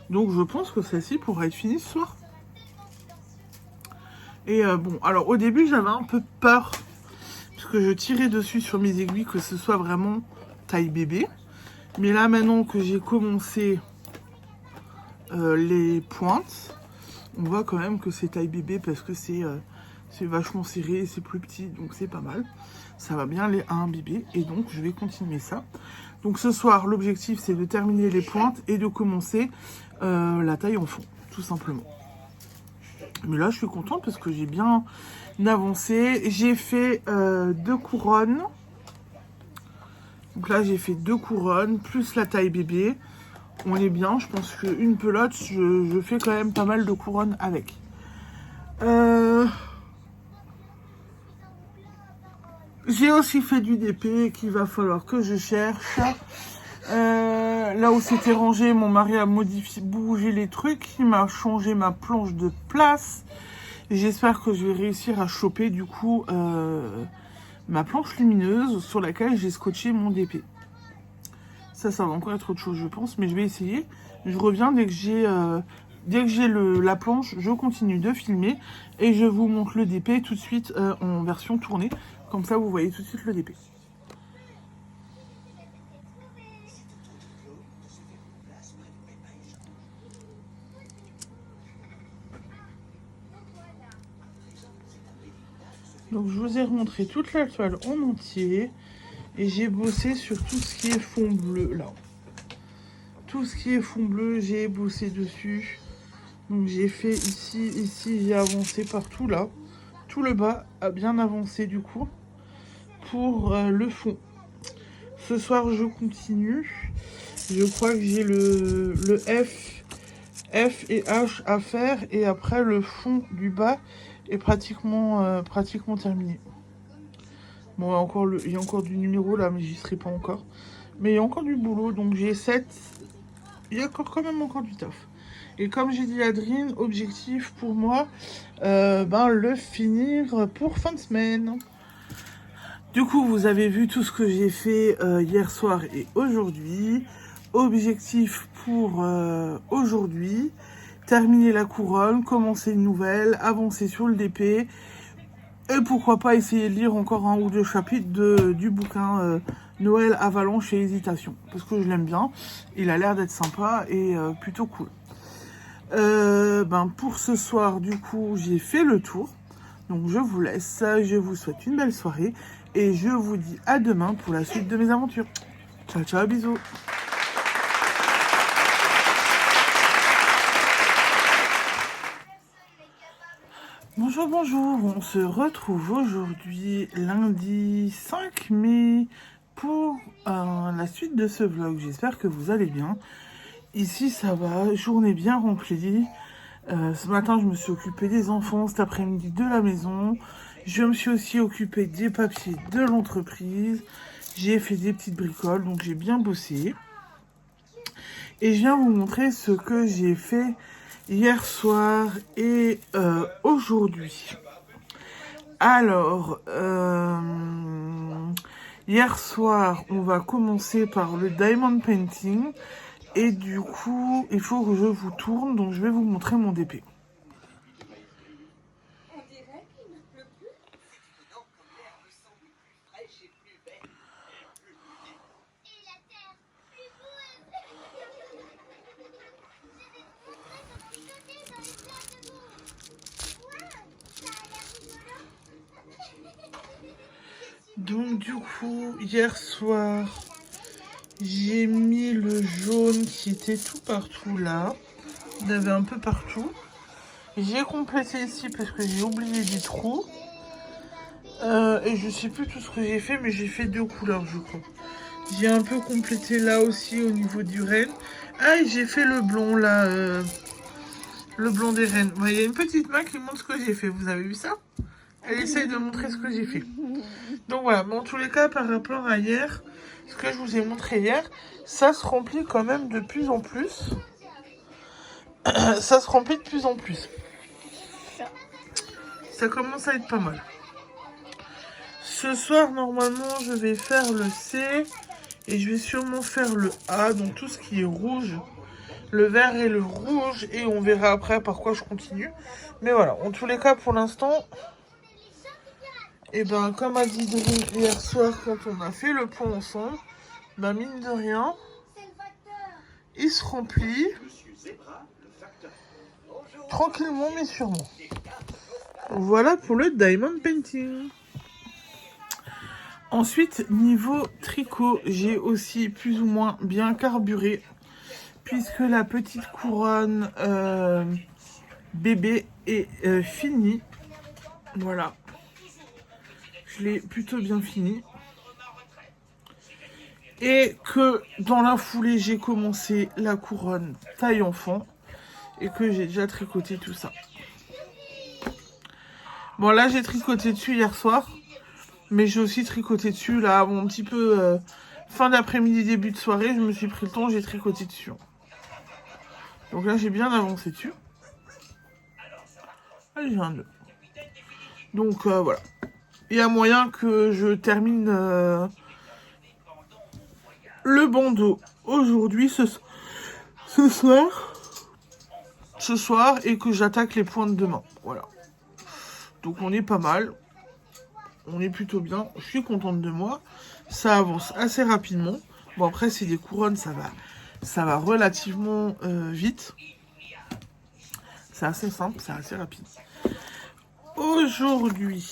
Donc, je pense que celle-ci pourra être finie ce soir. Et alors au début, j'avais un peu peur. Parce que je tirais dessus sur mes aiguilles que ce soit vraiment taille bébé. Mais là, maintenant que j'ai commencé les pointes, on voit quand même que c'est taille bébé parce que c'est vachement serré et c'est plus petit, donc c'est pas mal. Ça va bien aller à un bébé et donc je vais continuer ça. Donc ce soir, l'objectif c'est de terminer les pointes et de commencer la taille en fond, tout simplement. Mais là, je suis contente parce que j'ai bien avancé. J'ai fait 2 couronnes. Donc là, j'ai fait 2 couronnes, plus la taille bébé. On est bien. Je pense qu'une pelote, je fais quand même pas mal de couronnes avec. J'ai aussi fait du DP qu'il va falloir que je cherche. Là où c'était rangé, mon mari a bougé les trucs. Il m'a changé ma planche de place. J'espère que je vais réussir à choper du coup ma planche lumineuse sur laquelle j'ai scotché mon DP. Ça va encore être autre chose je pense, mais je vais essayer. Je reviens dès que j'ai la planche, je continue de filmer et je vous montre le DP tout de suite en version tournée. Comme ça vous voyez tout de suite le DP. Donc je vous ai remontré toute la toile en entier. Et j'ai bossé sur tout ce qui est fond bleu là. Tout ce qui est fond bleu, j'ai bossé dessus. Donc j'ai fait ici j'ai avancé partout là. Tout le bas a bien avancé du coup. Pour le fond. Ce soir je continue. Je crois que j'ai le F et H à faire. Et après le fond du bas est pratiquement terminé. Bon, il y a encore du numéro là, mais j'y serai pas encore. Mais il y a encore du boulot, donc j'ai 7. Il y a quand même encore du taf. Et comme j'ai dit à Adrien, objectif pour moi, le finir pour fin de semaine. Du coup, vous avez vu tout ce que j'ai fait hier soir et aujourd'hui. Objectif pour aujourd'hui, terminer la couronne, commencer une nouvelle, avancer sur le DP. Et pourquoi pas essayer de lire encore 1 ou 2 chapitres du bouquin Noël, Avalanche et Hésitation. Parce que je l'aime bien. Il a l'air d'être sympa et plutôt cool. Pour ce soir, du coup, j'ai fait le tour. Donc je vous laisse. Je vous souhaite une belle soirée. Et je vous dis à demain pour la suite de mes aventures. Ciao, ciao, bisous. Bonjour, bonjour, on se retrouve aujourd'hui lundi 5 mai pour la suite de ce vlog. J'espère que vous allez bien. Ici ça va, journée bien remplie. Ce matin je me suis occupée des enfants, cet après-midi de la maison. Je me suis aussi occupée des papiers de l'entreprise. J'ai fait des petites bricoles, donc j'ai bien bossé. Et je viens vous montrer ce que j'ai fait hier soir et aujourd'hui. Alors, hier soir, on va commencer par le diamond painting. Et du coup, il faut que je vous tourne, donc je vais vous montrer mon DP. Donc du coup, hier soir, j'ai mis le jaune qui était tout partout là. Il y en avait un peu partout. J'ai complété ici parce que j'ai oublié des trous. Et je sais plus tout ce que j'ai fait, mais j'ai fait 2 couleurs, je crois. J'ai un peu complété là aussi au niveau du renne. Ah, et j'ai fait le blond là, le blond des rennes. Il y a une petite main qui montre ce que j'ai fait. Vous avez vu ça? Elle essaye de montrer ce que j'ai fait. Donc voilà, mais en tous les cas, par rapport à hier, ce que je vous ai montré hier, ça se remplit quand même de plus en plus. Ça se remplit de plus en plus. Ça commence à être pas mal. Ce soir, normalement, je vais faire le C et je vais sûrement faire le A, donc tout ce qui est rouge. Le vert et le rouge, et on verra après par quoi je continue. Mais voilà, en tous les cas, pour l'instant, et ben comme a dit Dorine hier soir quand on a fait le point ensemble, ben mine de rien, il se remplit tranquillement mais sûrement. Voilà pour le diamond painting. Ensuite, niveau tricot, j'ai aussi plus ou moins bien carburé, puisque la petite couronne bébé est finie. Voilà. Je l'ai plutôt bien fini. Et que dans la foulée, j'ai commencé la couronne taille enfant. Et que j'ai déjà tricoté tout ça. Bon, là, j'ai tricoté dessus hier soir. Mais j'ai aussi tricoté dessus, là, un petit peu fin d'après-midi, début de soirée. Je me suis pris le temps, j'ai tricoté dessus. Donc là, j'ai bien avancé dessus. Ah, j'ai un nœud. Donc, voilà. Il y a moyen que je termine le bandeau aujourd'hui, ce soir, et que j'attaque les pointes demain. Voilà. Donc on est pas mal. On est plutôt bien. Je suis contente de moi. Ça avance assez rapidement. Bon, après, c'est des couronnes, ça va relativement vite. C'est assez simple, c'est assez rapide. Aujourd'hui,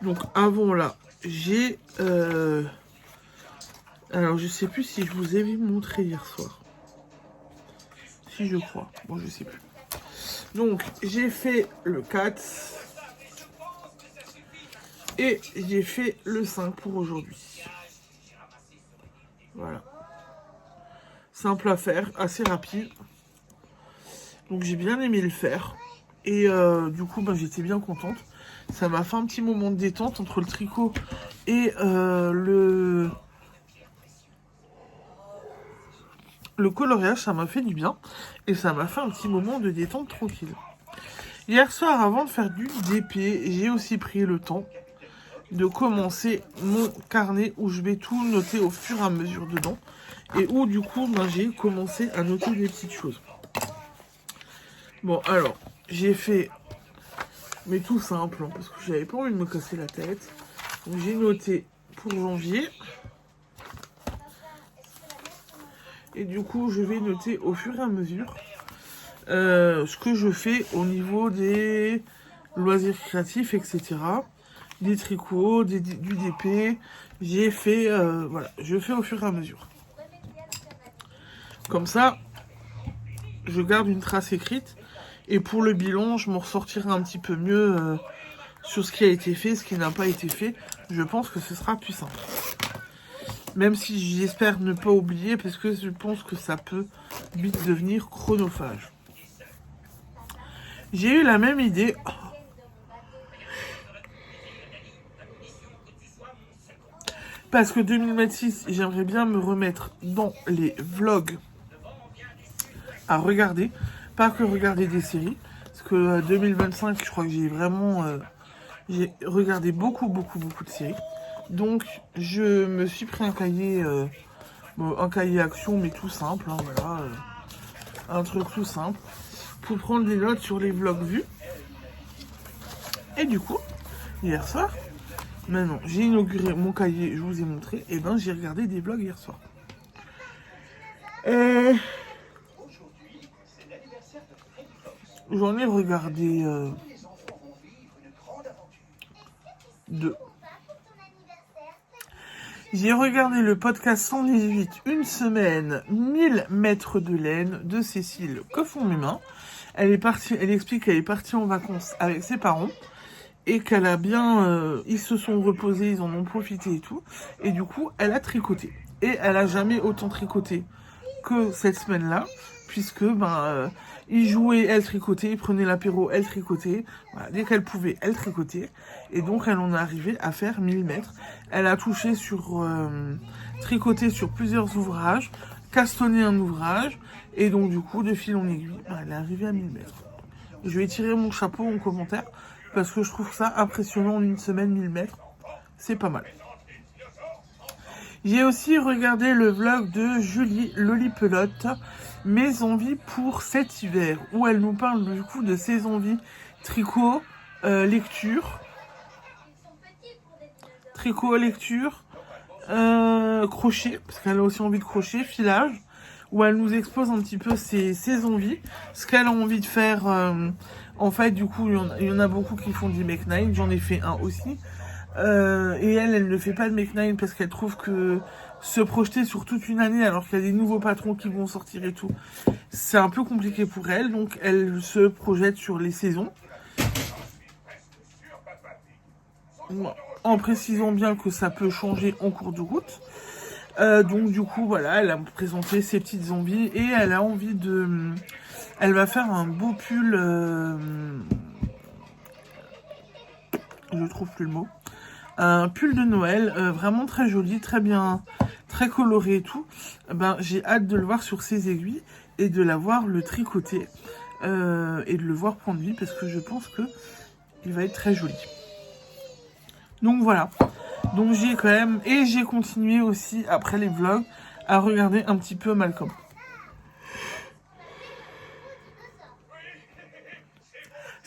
donc avant là, j'ai... alors, je sais plus si je vous ai montré hier soir. Si, je crois. Bon, je sais plus. Donc, j'ai fait le 4. Et j'ai fait le 5 pour aujourd'hui. Voilà. Simple à faire, assez rapide. Donc j'ai bien aimé le faire. Et du coup, j'étais bien contente. Ça m'a fait un petit moment de détente entre le tricot et le coloriage. Ça m'a fait du bien. Et ça m'a fait un petit moment de détente tranquille. Hier soir, avant de faire du DP, j'ai aussi pris le temps de commencer mon carnet où je vais tout noter au fur et à mesure dedans. Et où du coup, j'ai commencé à noter des petites choses. Bon, alors, j'ai fait, mais tout simple, hein, parce que j'avais pas envie de me casser la tête. Donc j'ai noté pour janvier. Et du coup, je vais noter au fur et à mesure ce que je fais au niveau des loisirs créatifs, etc. Des tricots, du DP. J'ai fait, voilà, je fais au fur et à mesure. Comme ça, je garde une trace écrite. Et pour le bilan, je m'en ressortirai un petit peu mieux sur ce qui a été fait, ce qui n'a pas été fait. Je pense que ce sera plus simple. Même si j'espère ne pas oublier, parce que je pense que ça peut vite devenir chronophage. J'ai eu la même idée. Parce que 2026, j'aimerais bien me remettre dans les vlogs à regarder. Pas que regarder des séries. Parce que 2025, je crois que j'ai vraiment... j'ai regardé beaucoup de séries. Donc, je me suis pris un cahier action, mais tout simple. Hein, voilà, un truc tout simple. Pour prendre des notes sur les vlogs vus. Et du coup, hier soir... Maintenant, j'ai inauguré mon cahier, je vous ai montré, et ben j'ai regardé des vlogs hier soir. J'en ai regardé 2. J'ai regardé le podcast 118, une semaine, 1000 mètres de laine de Cécile Coffon-Mumin. Elle explique qu'elle est partie en vacances avec ses parents. Et qu'elle a bien... ils se sont reposés, ils en ont profité et tout. Et du coup, elle a tricoté. Et elle a jamais autant tricoté que cette semaine-là. Puisque, ils jouaient, elle tricotait, ils prenaient l'apéro, elle tricotait. Voilà, dès qu'elle pouvait, elle tricotait. Et donc, elle en est arrivée à faire 1000 mètres. Elle a touché sur... tricoté sur plusieurs ouvrages. Castonné un ouvrage. Et donc, du coup, de fil en aiguille, elle est arrivée à 1000 mètres. Je vais tirer mon chapeau en commentaire. Parce que je trouve ça impressionnant en une semaine, 1000 mètres. C'est pas mal. J'ai aussi regardé le vlog de Julie Lolipelote, Mes envies pour cet hiver, où elle nous parle du coup de ses envies tricot, lecture, crochet, parce qu'elle a aussi envie de crochet, filage, où elle nous expose un petit peu ses envies, ce qu'elle a envie de faire. En fait, du coup, il y en a beaucoup qui font du make nine. J'en ai fait un aussi. Et elle ne fait pas de make nine parce qu'elle trouve que se projeter sur toute une année alors qu'il y a des nouveaux patrons qui vont sortir et tout, c'est un peu compliqué pour elle. Donc, elle se projette sur les saisons. En précisant bien que ça peut changer en cours de route. Donc, du coup, voilà, elle a présenté ses petites envies et elle a envie de... Elle va faire un beau pull, je trouve plus le mot, un pull de Noël, vraiment très joli, très bien, très coloré et tout. J'ai hâte de le voir sur ses aiguilles et de la voir le tricoter et de le voir prendre vie parce que je pense que il va être très joli. Donc voilà, donc j'ai quand même, et j'ai continué aussi après les vlogs à regarder un petit peu Malcolm.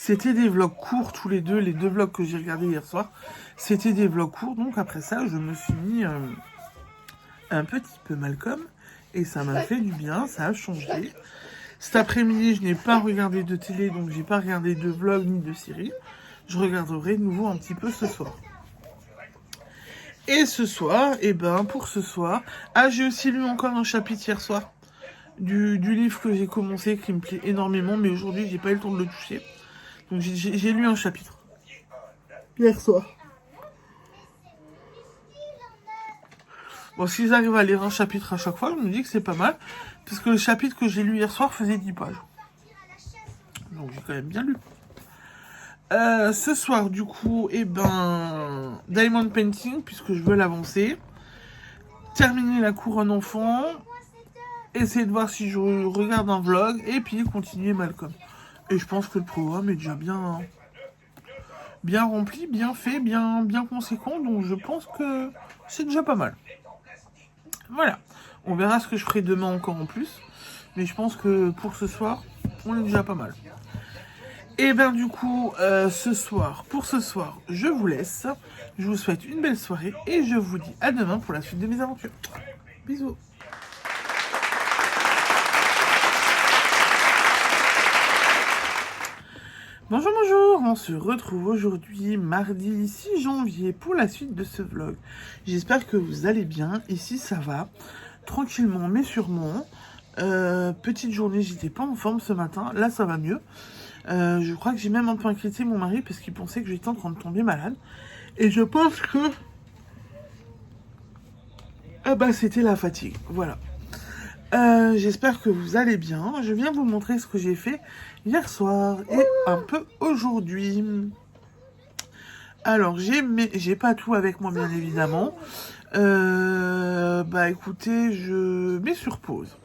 C'était des vlogs courts tous les deux vlogs que j'ai regardés hier soir. C'était des vlogs courts, donc après ça, je me suis mis un petit peu Malcolm. Et ça m'a fait du bien, ça a changé. Cet après-midi, je n'ai pas regardé de télé, donc j'ai pas regardé de vlog ni de série. Je regarderai de nouveau un petit peu ce soir. Et ce soir, pour ce soir... Ah, j'ai aussi lu encore un chapitre hier soir du livre que j'ai commencé, qui me plaît énormément, mais aujourd'hui, j'ai pas eu le temps de le toucher. Donc j'ai lu un chapitre hier soir. Bon, si j'arrive à lire un chapitre à chaque fois, je me dis que c'est pas mal. Parce que le chapitre que j'ai lu hier soir faisait 10 pages. Donc j'ai quand même bien lu. Ce soir, du coup, Diamond Painting, puisque je veux l'avancer. Terminer la couronne enfant. Essayer de voir si je regarde un vlog. Et puis continuer Malcolm. Et je pense que le programme est déjà bien rempli, bien fait, bien conséquent. Donc je pense que c'est déjà pas mal. Voilà. On verra ce que je ferai demain encore en plus. Mais je pense que pour ce soir, on est déjà pas mal. Et du coup, pour ce soir, je vous laisse. Je vous souhaite une belle soirée. Et je vous dis à demain pour la suite de mes aventures. Bisous. Bonjour, on se retrouve aujourd'hui mardi 6 janvier pour la suite de ce vlog. J'espère que vous allez bien, ici ça va, tranquillement mais sûrement. Petite journée, j'étais pas en forme ce matin, là ça va mieux. Je crois que j'ai même un peu inquiété mon mari parce qu'il pensait que j'étais en train de tomber malade. Et je pense que... Ah bah c'était la fatigue, voilà. J'espère que vous allez bien. Je viens vous montrer ce que j'ai fait hier soir et un peu aujourd'hui. Alors, j'ai pas tout avec moi, bien évidemment. Bah écoutez, je mets sur pause.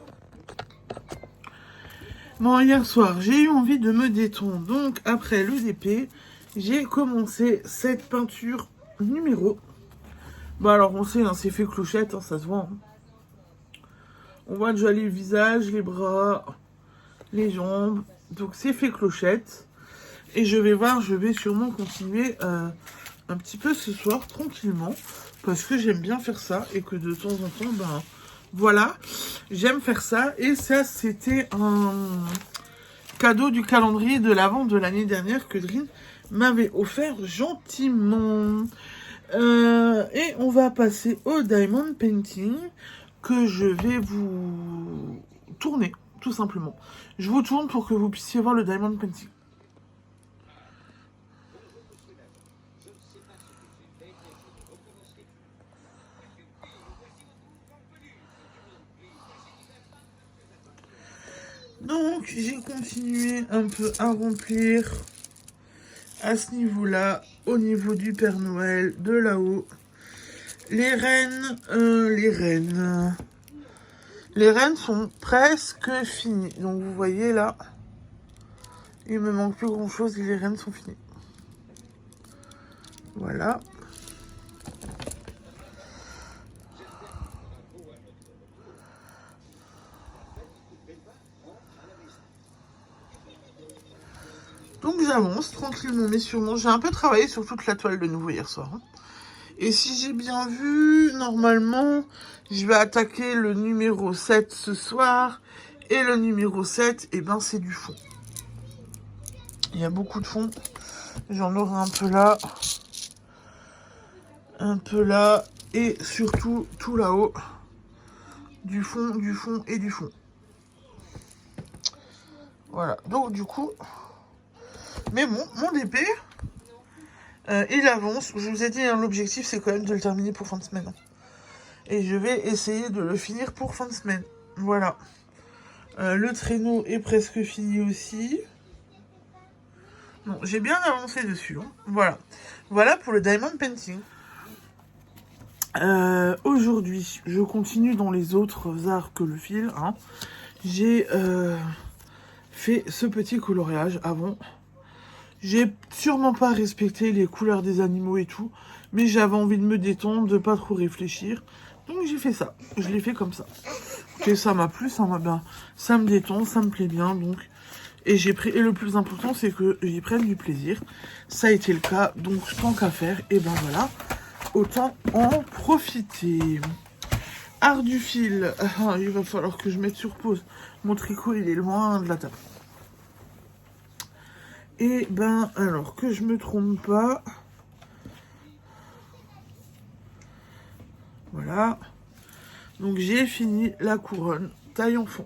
Bon, hier soir, j'ai eu envie de me détendre. Donc, après l'EDP, j'ai commencé cette peinture numéro. Bah alors, on sait, hein, c'est fait clochette, hein, ça se voit. Hein. On voit déjà les visages, les bras, les jambes. Donc, c'est fait clochette. Et je vais sûrement continuer un petit peu ce soir, tranquillement. Parce que j'aime bien faire ça. Et que de temps en temps, ben, voilà. J'aime faire ça. Et ça, c'était un cadeau du calendrier de l'Avent de l'année dernière que Drin m'avait offert gentiment. Et on va passer au diamond painting que je vais vous tourner, tout simplement. Je vous tourne pour que vous puissiez voir le diamond painting. Donc, j'ai continué un peu à remplir à ce niveau-là, au niveau du Père Noël, de là-haut. Les rennes sont presque finies. Donc, vous voyez là, il me manque plus grand-chose et les rennes sont finies. Voilà. Donc j'avance tranquillement mais sûrement. J'ai un peu travaillé sur toute la toile de nouveau hier soir. Hein. Et si j'ai bien vu, normalement, je vais attaquer le numéro 7 ce soir. Et le numéro 7, eh ben, c'est du fond. Il y a beaucoup de fond. J'en aurai un peu là. Un peu là. Et surtout, tout là-haut. Du fond et du fond. Voilà. Donc, du coup... Mais bon, mon DP, il avance. Je vous ai dit, hein, l'objectif, c'est quand même de le terminer pour fin de semaine. Et je vais essayer de le finir pour fin de semaine. Voilà. Le traîneau est presque fini aussi. Bon, j'ai bien avancé dessus. Hein. Voilà. Voilà pour le diamond painting. Aujourd'hui, je continue dans les autres arts que le fil. Hein. J'ai fait ce petit coloriage avant. J'ai sûrement pas respecté les couleurs des animaux et tout, mais j'avais envie de me détendre, de pas trop réfléchir. Donc j'ai fait ça. Je l'ai fait comme ça. Et ça m'a plu, ça me détend, ça me plaît bien, donc. Et le plus important, c'est que j'y prenne du plaisir. Ça a été le cas, donc tant qu'à faire, et ben voilà. Autant en profiter. Art du fil. Ah, il va falloir que je mette sur pause. Mon tricot, il est loin de la table. Et ben, alors que je me trompe pas. Voilà. Donc j'ai fini la couronne taille en fond.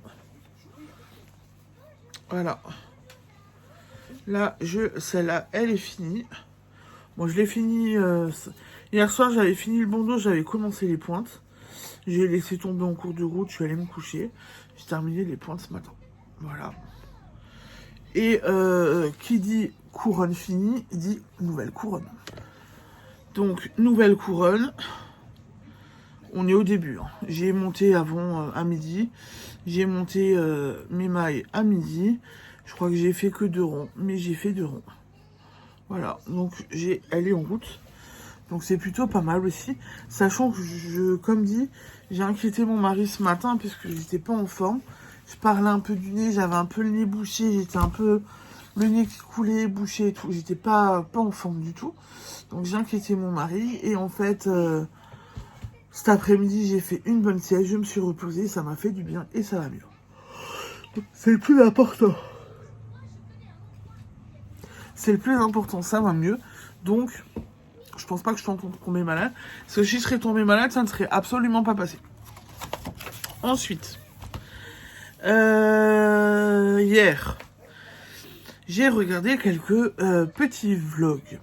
Voilà. Là, celle-là, elle est finie. Bon, je l'ai fini... hier soir, j'avais fini le bandeau, j'avais commencé les pointes. J'ai laissé tomber en cours de route, je suis allée me coucher. J'ai terminé les pointes ce matin. Voilà. Et qui dit couronne finie, dit nouvelle couronne. Donc, nouvelle couronne. On est au début. Hein. J'ai monté avant à midi. J'ai monté mes mailles à midi. Je crois que j'ai fait que 2 ronds. Mais j'ai fait 2 ronds. Voilà. Donc, elle est en route. Donc, c'est plutôt pas mal aussi. Sachant que, comme dit, j'ai inquiété mon mari ce matin puisque j'étais pas en forme. Je parlais un peu du nez. J'avais un peu le nez bouché. J'étais un peu... Le nez qui coulait, bouché et tout. J'étais pas en forme du tout. Donc, j'ai inquiété mon mari. Et en fait... cet après-midi, j'ai fait une bonne sieste, je me suis reposée, ça m'a fait du bien et ça va mieux. C'est le plus important. C'est le plus important, ça va mieux. Donc, je pense pas que je suis en train de tomber malade. Parce que si je serais tombée malade, ça ne serait absolument pas passé. Ensuite, hier, j'ai regardé quelques petits vlogs.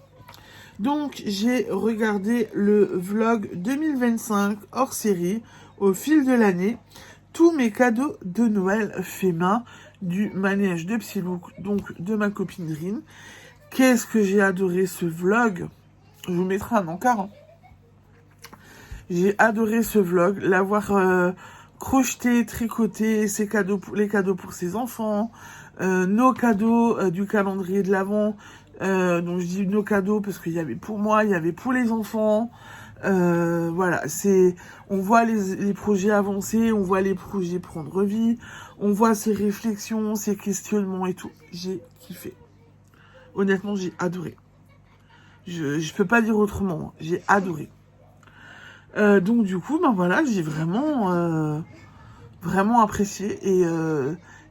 Donc, j'ai regardé le vlog 2025 hors série au fil de l'année. Tous mes cadeaux de Noël faits main du manège de Psylook, donc de ma copine Rin. Qu'est-ce que j'ai adoré ce vlog. Je vous mettrai un encart. Hein. J'ai adoré ce vlog, l'avoir crocheté, tricoté, les cadeaux pour ses enfants, nos cadeaux du calendrier de l'Avent. Donc je dis nos cadeaux parce qu'il y avait pour moi, il y avait pour les enfants. Voilà, on voit les projets avancer, on voit les projets prendre vie, on voit ses réflexions, ses questionnements et tout. J'ai kiffé. Honnêtement, j'ai adoré. Je peux pas dire autrement. J'ai adoré. Donc du coup, ben voilà, j'ai vraiment apprécié et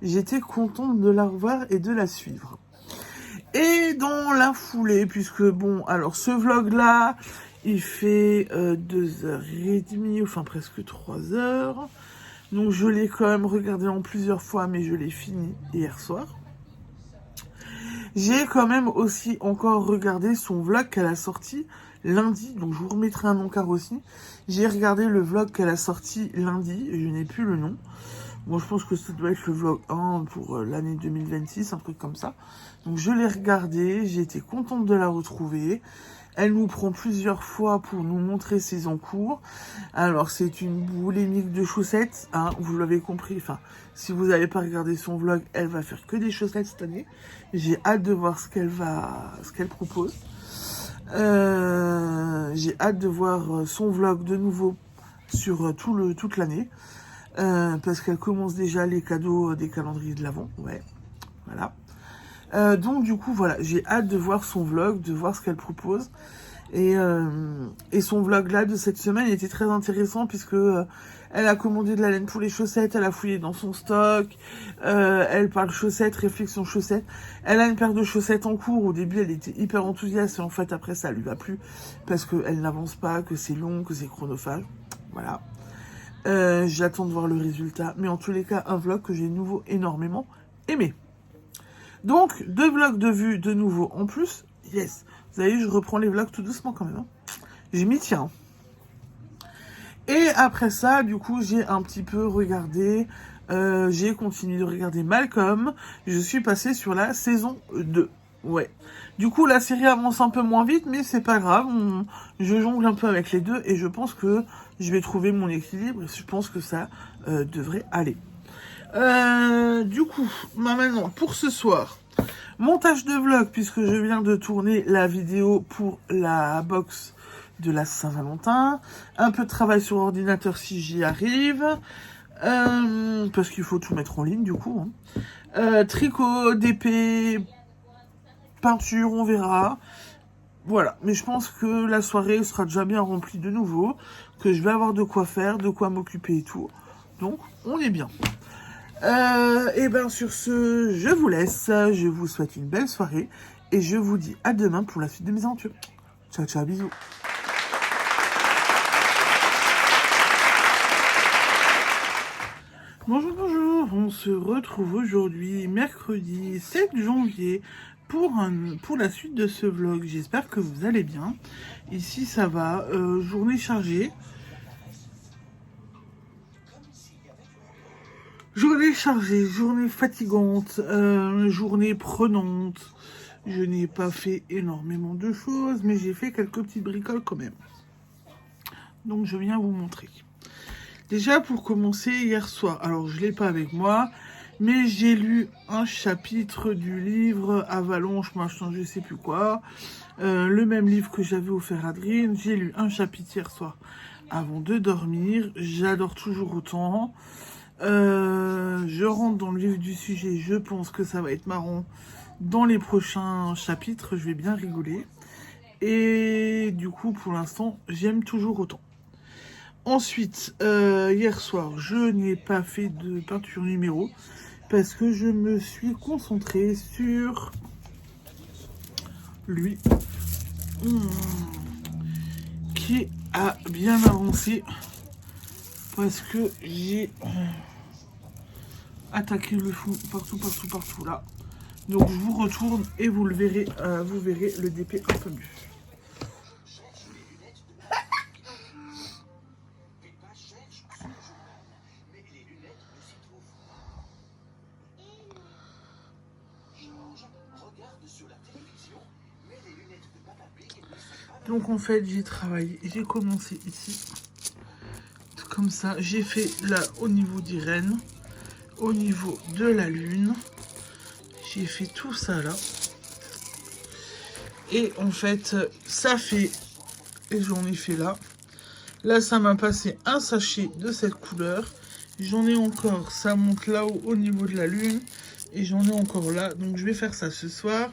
j'étais contente de la revoir et de la suivre. Et dans la foulée, puisque bon, alors ce vlog-là, il fait 2h30, enfin presque 3h. Donc je l'ai quand même regardé en plusieurs fois, mais je l'ai fini hier soir. J'ai quand même aussi encore regardé son vlog qu'elle a sorti lundi, donc je vous remettrai un encart aussi. J'ai regardé le vlog qu'elle a sorti lundi, je n'ai plus le nom. Bon, je pense que ça doit être le vlog 1 pour l'année 2026, un truc comme ça. Donc je l'ai regardé, j'ai été contente de la retrouver. Elle nous prend plusieurs fois pour nous montrer ses encours. Alors c'est une boulimique de chaussettes, hein, vous l'avez compris. Enfin, si vous n'avez pas regardé son vlog, elle va faire que des chaussettes cette année. J'ai hâte de voir ce qu'elle propose. J'ai hâte de voir son vlog de nouveau sur toute l'année. Parce qu'elle commence déjà les cadeaux des calendriers de l'Avent. Ouais, voilà. Donc du coup, voilà, j'ai hâte de voir son vlog, de voir ce qu'elle propose. Et son vlog là de cette semaine était très intéressant puisque elle a commandé de la laine pour les chaussettes, elle a fouillé dans son stock, elle parle chaussettes, réflexion chaussettes. Elle a une paire de chaussettes en cours. Au début, elle était hyper enthousiaste et en fait après ça lui va plus parce qu'elle n'avance pas, que c'est long, que c'est chronophage. Voilà. J'attends de voir le résultat, mais en tous les cas, un vlog que j'ai nouveau énormément aimé. Donc, 2 vlogs de vue de nouveau en plus. Yes. Vous avez vu, je reprends les vlogs tout doucement quand même. Hein. Je m'y tiens. Et après ça, du coup, j'ai un petit peu regardé. J'ai continué de regarder Malcolm. Je suis passée sur la saison 2. Ouais. Du coup, la série avance un peu moins vite, mais c'est pas grave. Je jongle un peu avec les deux et je pense que je vais trouver mon équilibre. Je pense que ça devrait aller. Du coup, maintenant, pour ce soir, montage de vlog, puisque je viens de tourner la vidéo pour la box de la Saint-Valentin. Un peu de travail sur ordinateur si j'y arrive. Parce qu'il faut tout mettre en ligne, du coup. Hein. Tricot, d'épée, peinture, on verra. Voilà, mais je pense que la soirée sera déjà bien remplie de nouveau, que je vais avoir de quoi faire, de quoi m'occuper et tout. Donc, on est bien. Et bien sur ce, je vous laisse, je vous souhaite une belle soirée et je vous dis à demain pour la suite de mes aventures. Ciao, ciao, bisous. Bonjour, bonjour, on se retrouve aujourd'hui, mercredi 7 janvier, pour la suite de ce vlog. J'espère que vous allez bien. Ici, ça va, journée chargée. Journée chargée, journée fatigante, journée prenante. Je n'ai pas fait énormément de choses, mais j'ai fait quelques petites bricoles quand même. Donc je viens vous montrer. Déjà pour commencer, hier soir, alors je ne l'ai pas avec moi, mais j'ai lu un chapitre du livre Avalanche, machin, je sais plus quoi. Le même livre que j'avais offert à Adrien. J'ai lu un chapitre hier soir avant de dormir. J'adore toujours autant. Je rentre dans le vif du sujet, je pense que ça va être marrant dans les prochains chapitres, je vais bien rigoler. Et du coup, pour l'instant, j'aime toujours autant. Ensuite, hier soir, je n'ai pas fait de peinture numéro parce que je me suis concentrée sur lui qui a bien avancé parce que j'ai attaqué le fond partout là. Donc je vous retourne et vous verrez le DP un peu mieux. Donc en fait j'ai travaillé, j'ai commencé ici, comme ça, j'ai fait là au niveau des rennes, au niveau de la lune, j'ai fait tout ça là. Et en fait ça fait, et j'en ai fait là, là ça m'a passé un sachet de cette couleur, j'en ai encore, ça monte là-haut au niveau de la lune, et j'en ai encore là, donc je vais faire ça ce soir.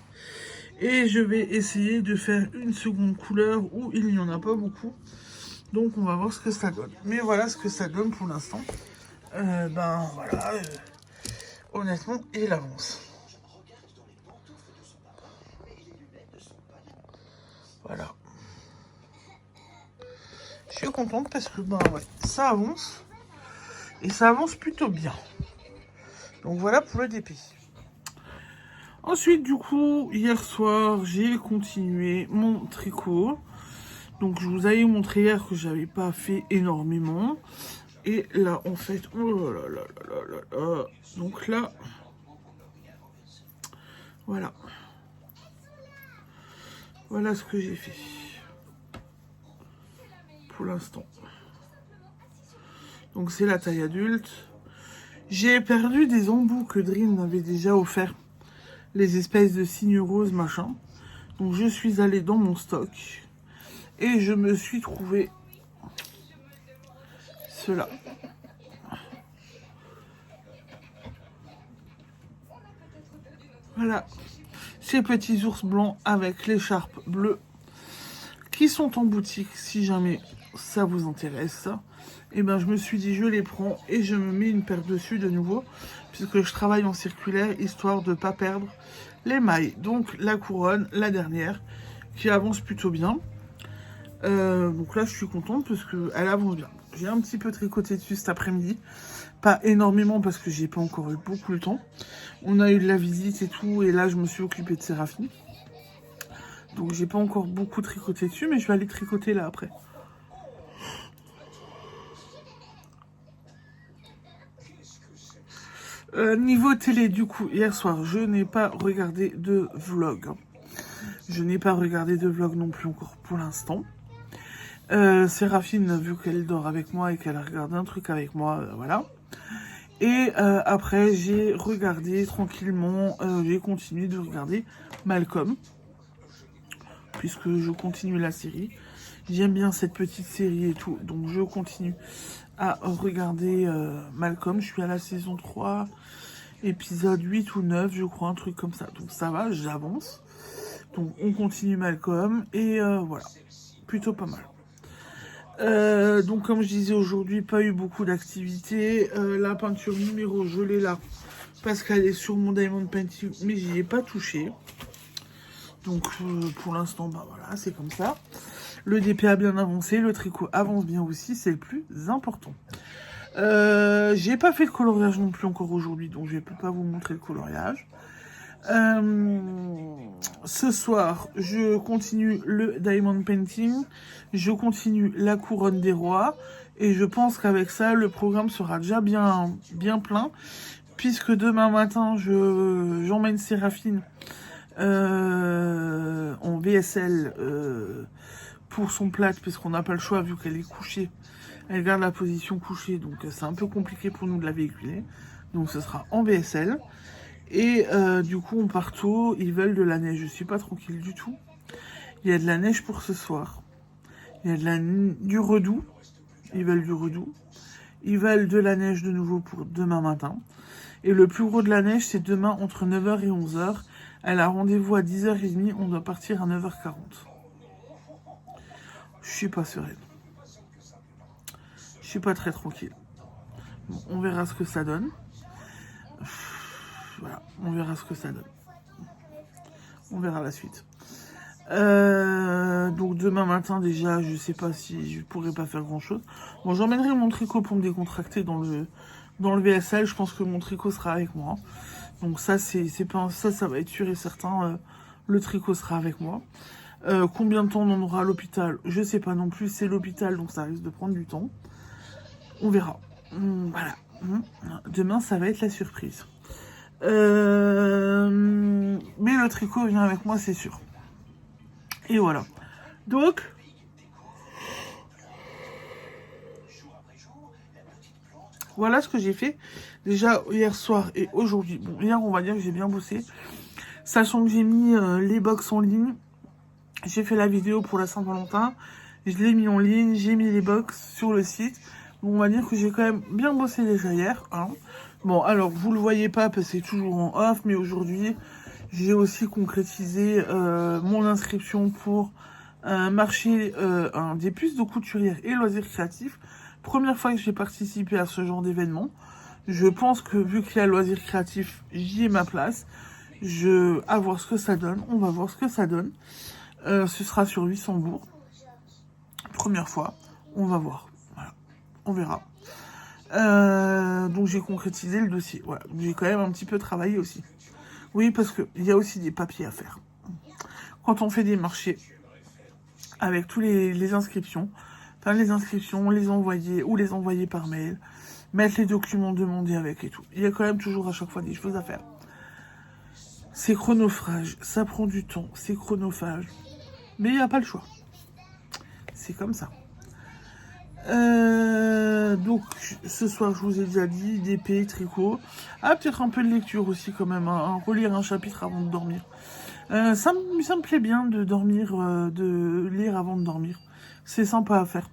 Et je vais essayer de faire une seconde couleur où il n'y en a pas beaucoup. Donc on va voir ce que ça donne. Mais voilà ce que ça donne pour l'instant. Ben voilà, honnêtement, il avance. Voilà. Je suis contente parce que ben ouais, ça avance. Et ça avance plutôt bien. Donc voilà pour le DP. Ensuite, du coup, hier soir, j'ai continué mon tricot. Donc, je vous avais montré hier que j'avais pas fait énormément. Et là, en fait, oh là là là là là là. Donc là, voilà. Voilà ce que j'ai fait. Pour l'instant. Donc, c'est la taille adulte. J'ai perdu des embouts que Dream m'avait déjà offert. Les espèces de signes roses, machin. Donc, je suis allée dans mon stock. Et je me suis trouvé cela. Voilà. Ces petits ours blancs avec l'écharpe bleue qui sont en boutique si jamais ça vous intéresse. Et ben je me suis dit je les prends et je me mets une paire dessus de nouveau puisque je travaille en circulaire histoire de ne pas perdre les mailles. Donc la couronne, la dernière, qui avance plutôt bien. Donc là je suis contente parce qu'elle avance bien. J'ai un petit peu tricoté dessus cet après-midi. Pas énormément parce que j'ai pas encore eu beaucoup le temps. On a eu de la visite et tout et là je me suis occupée de Séraphine. Donc j'ai pas encore beaucoup tricoté dessus mais je vais aller tricoter là après. Niveau télé, du coup, hier soir, je n'ai pas regardé de vlog. Je n'ai pas regardé de vlog non plus encore pour l'instant. Séraphine, vu qu'elle dort avec moi et qu'elle a regardé un truc avec moi, voilà. Et après, j'ai regardé tranquillement, j'ai continué de regarder Malcolm. Puisque je continue la série. J'aime bien cette petite série et tout, donc je continue à regarder Malcolm. Je suis à la saison 3, épisode 8 ou 9, je crois, un truc comme ça. Donc ça va, j'avance. Donc on continue Malcolm et voilà, plutôt pas mal. Donc comme je disais aujourd'hui, pas eu beaucoup d'activités. La peinture numéro, je l'ai là, parce qu'elle est sur mon Diamond Painting, mais j'y ai pas touché. Donc pour l'instant, bah voilà, c'est comme ça. Le DP a bien avancé, le tricot avance bien aussi, c'est le plus important. J'ai pas fait le coloriage non plus encore aujourd'hui, donc je ne peux pas vous montrer le coloriage. Ce soir, je continue le Diamond Painting, je continue la couronne des rois, et je pense qu'avec ça, le programme sera déjà bien plein, puisque demain matin, j'emmène Séraphine en VSL pour son plâtre, puisqu'on n'a pas le choix vu qu'elle est couchée. Elle garde la position couchée, donc c'est un peu compliqué pour nous de la véhiculer. Donc ce sera en VSL. Et du coup on part tôt, ils veulent de la neige. Je suis pas tranquille du tout. Il y a de la neige pour ce soir. Il y a du redoux. Ils veulent du redoux. Ils veulent de la neige de nouveau pour demain matin. Et le plus gros de la neige, c'est demain entre 9h et 11h. Elle a rendez-vous à 10h30, on doit partir à 9h40. Je suis pas sereine. Je suis pas très tranquille. Bon, on verra ce que ça donne. Voilà, on verra ce que ça donne. On verra la suite. Donc demain matin déjà, je sais pas si je pourrais pas faire grand chose. Bon, j'emmènerai mon tricot pour me décontracter dans le VSL. Je pense que mon tricot sera avec moi. Donc ça, c'est pas ça va être sûr et certain. Le tricot sera avec moi. Combien de temps on en aura à l'hôpital? Je sais pas non plus. C'est l'hôpital, donc ça risque de prendre du temps. On verra. Voilà. Demain, ça va être la surprise. Mais le tricot vient avec moi, c'est sûr. Et voilà. Donc, voilà ce que j'ai fait déjà hier soir et aujourd'hui. Bon, hier, on va dire que j'ai bien bossé. Sachant que j'ai mis les box en ligne. J'ai fait la vidéo pour la Saint-Valentin. Je l'ai mis en ligne. J'ai mis les box sur le site. Bon, on va dire que j'ai quand même bien bossé déjà hier. Hein. Bon, alors, vous le voyez pas parce que c'est toujours en off. Mais aujourd'hui, j'ai aussi concrétisé mon inscription pour un marché des puces de couturière et loisirs créatifs. Première fois que j'ai participé à ce genre d'événement. Je pense que vu qu'il y a loisirs créatifs, j'y ai ma place. À voir ce que ça donne. On va voir ce que ça donne. Ce sera sur Wissembourg. Première fois. On va voir. Voilà. On verra. Donc j'ai concrétisé le dossier. Voilà. J'ai quand même un petit peu travaillé aussi. Oui, parce qu'il y a aussi des papiers à faire. Quand on fait des marchés, avec tous les inscriptions, les envoyer ou les envoyer par mail, mettre les documents demandés avec et tout. Il y a quand même toujours à chaque fois des choses à faire. C'est chronophage, ça prend du temps, c'est chronophage. Mais il n'y a pas le choix. C'est comme ça. Donc, ce soir, je vous ai déjà dit, d'épée, tricot. Ah, peut-être un peu de lecture aussi quand même, hein, relire un chapitre avant de dormir. Ça me plaît bien de dormir, de lire avant de dormir. C'est sympa à faire.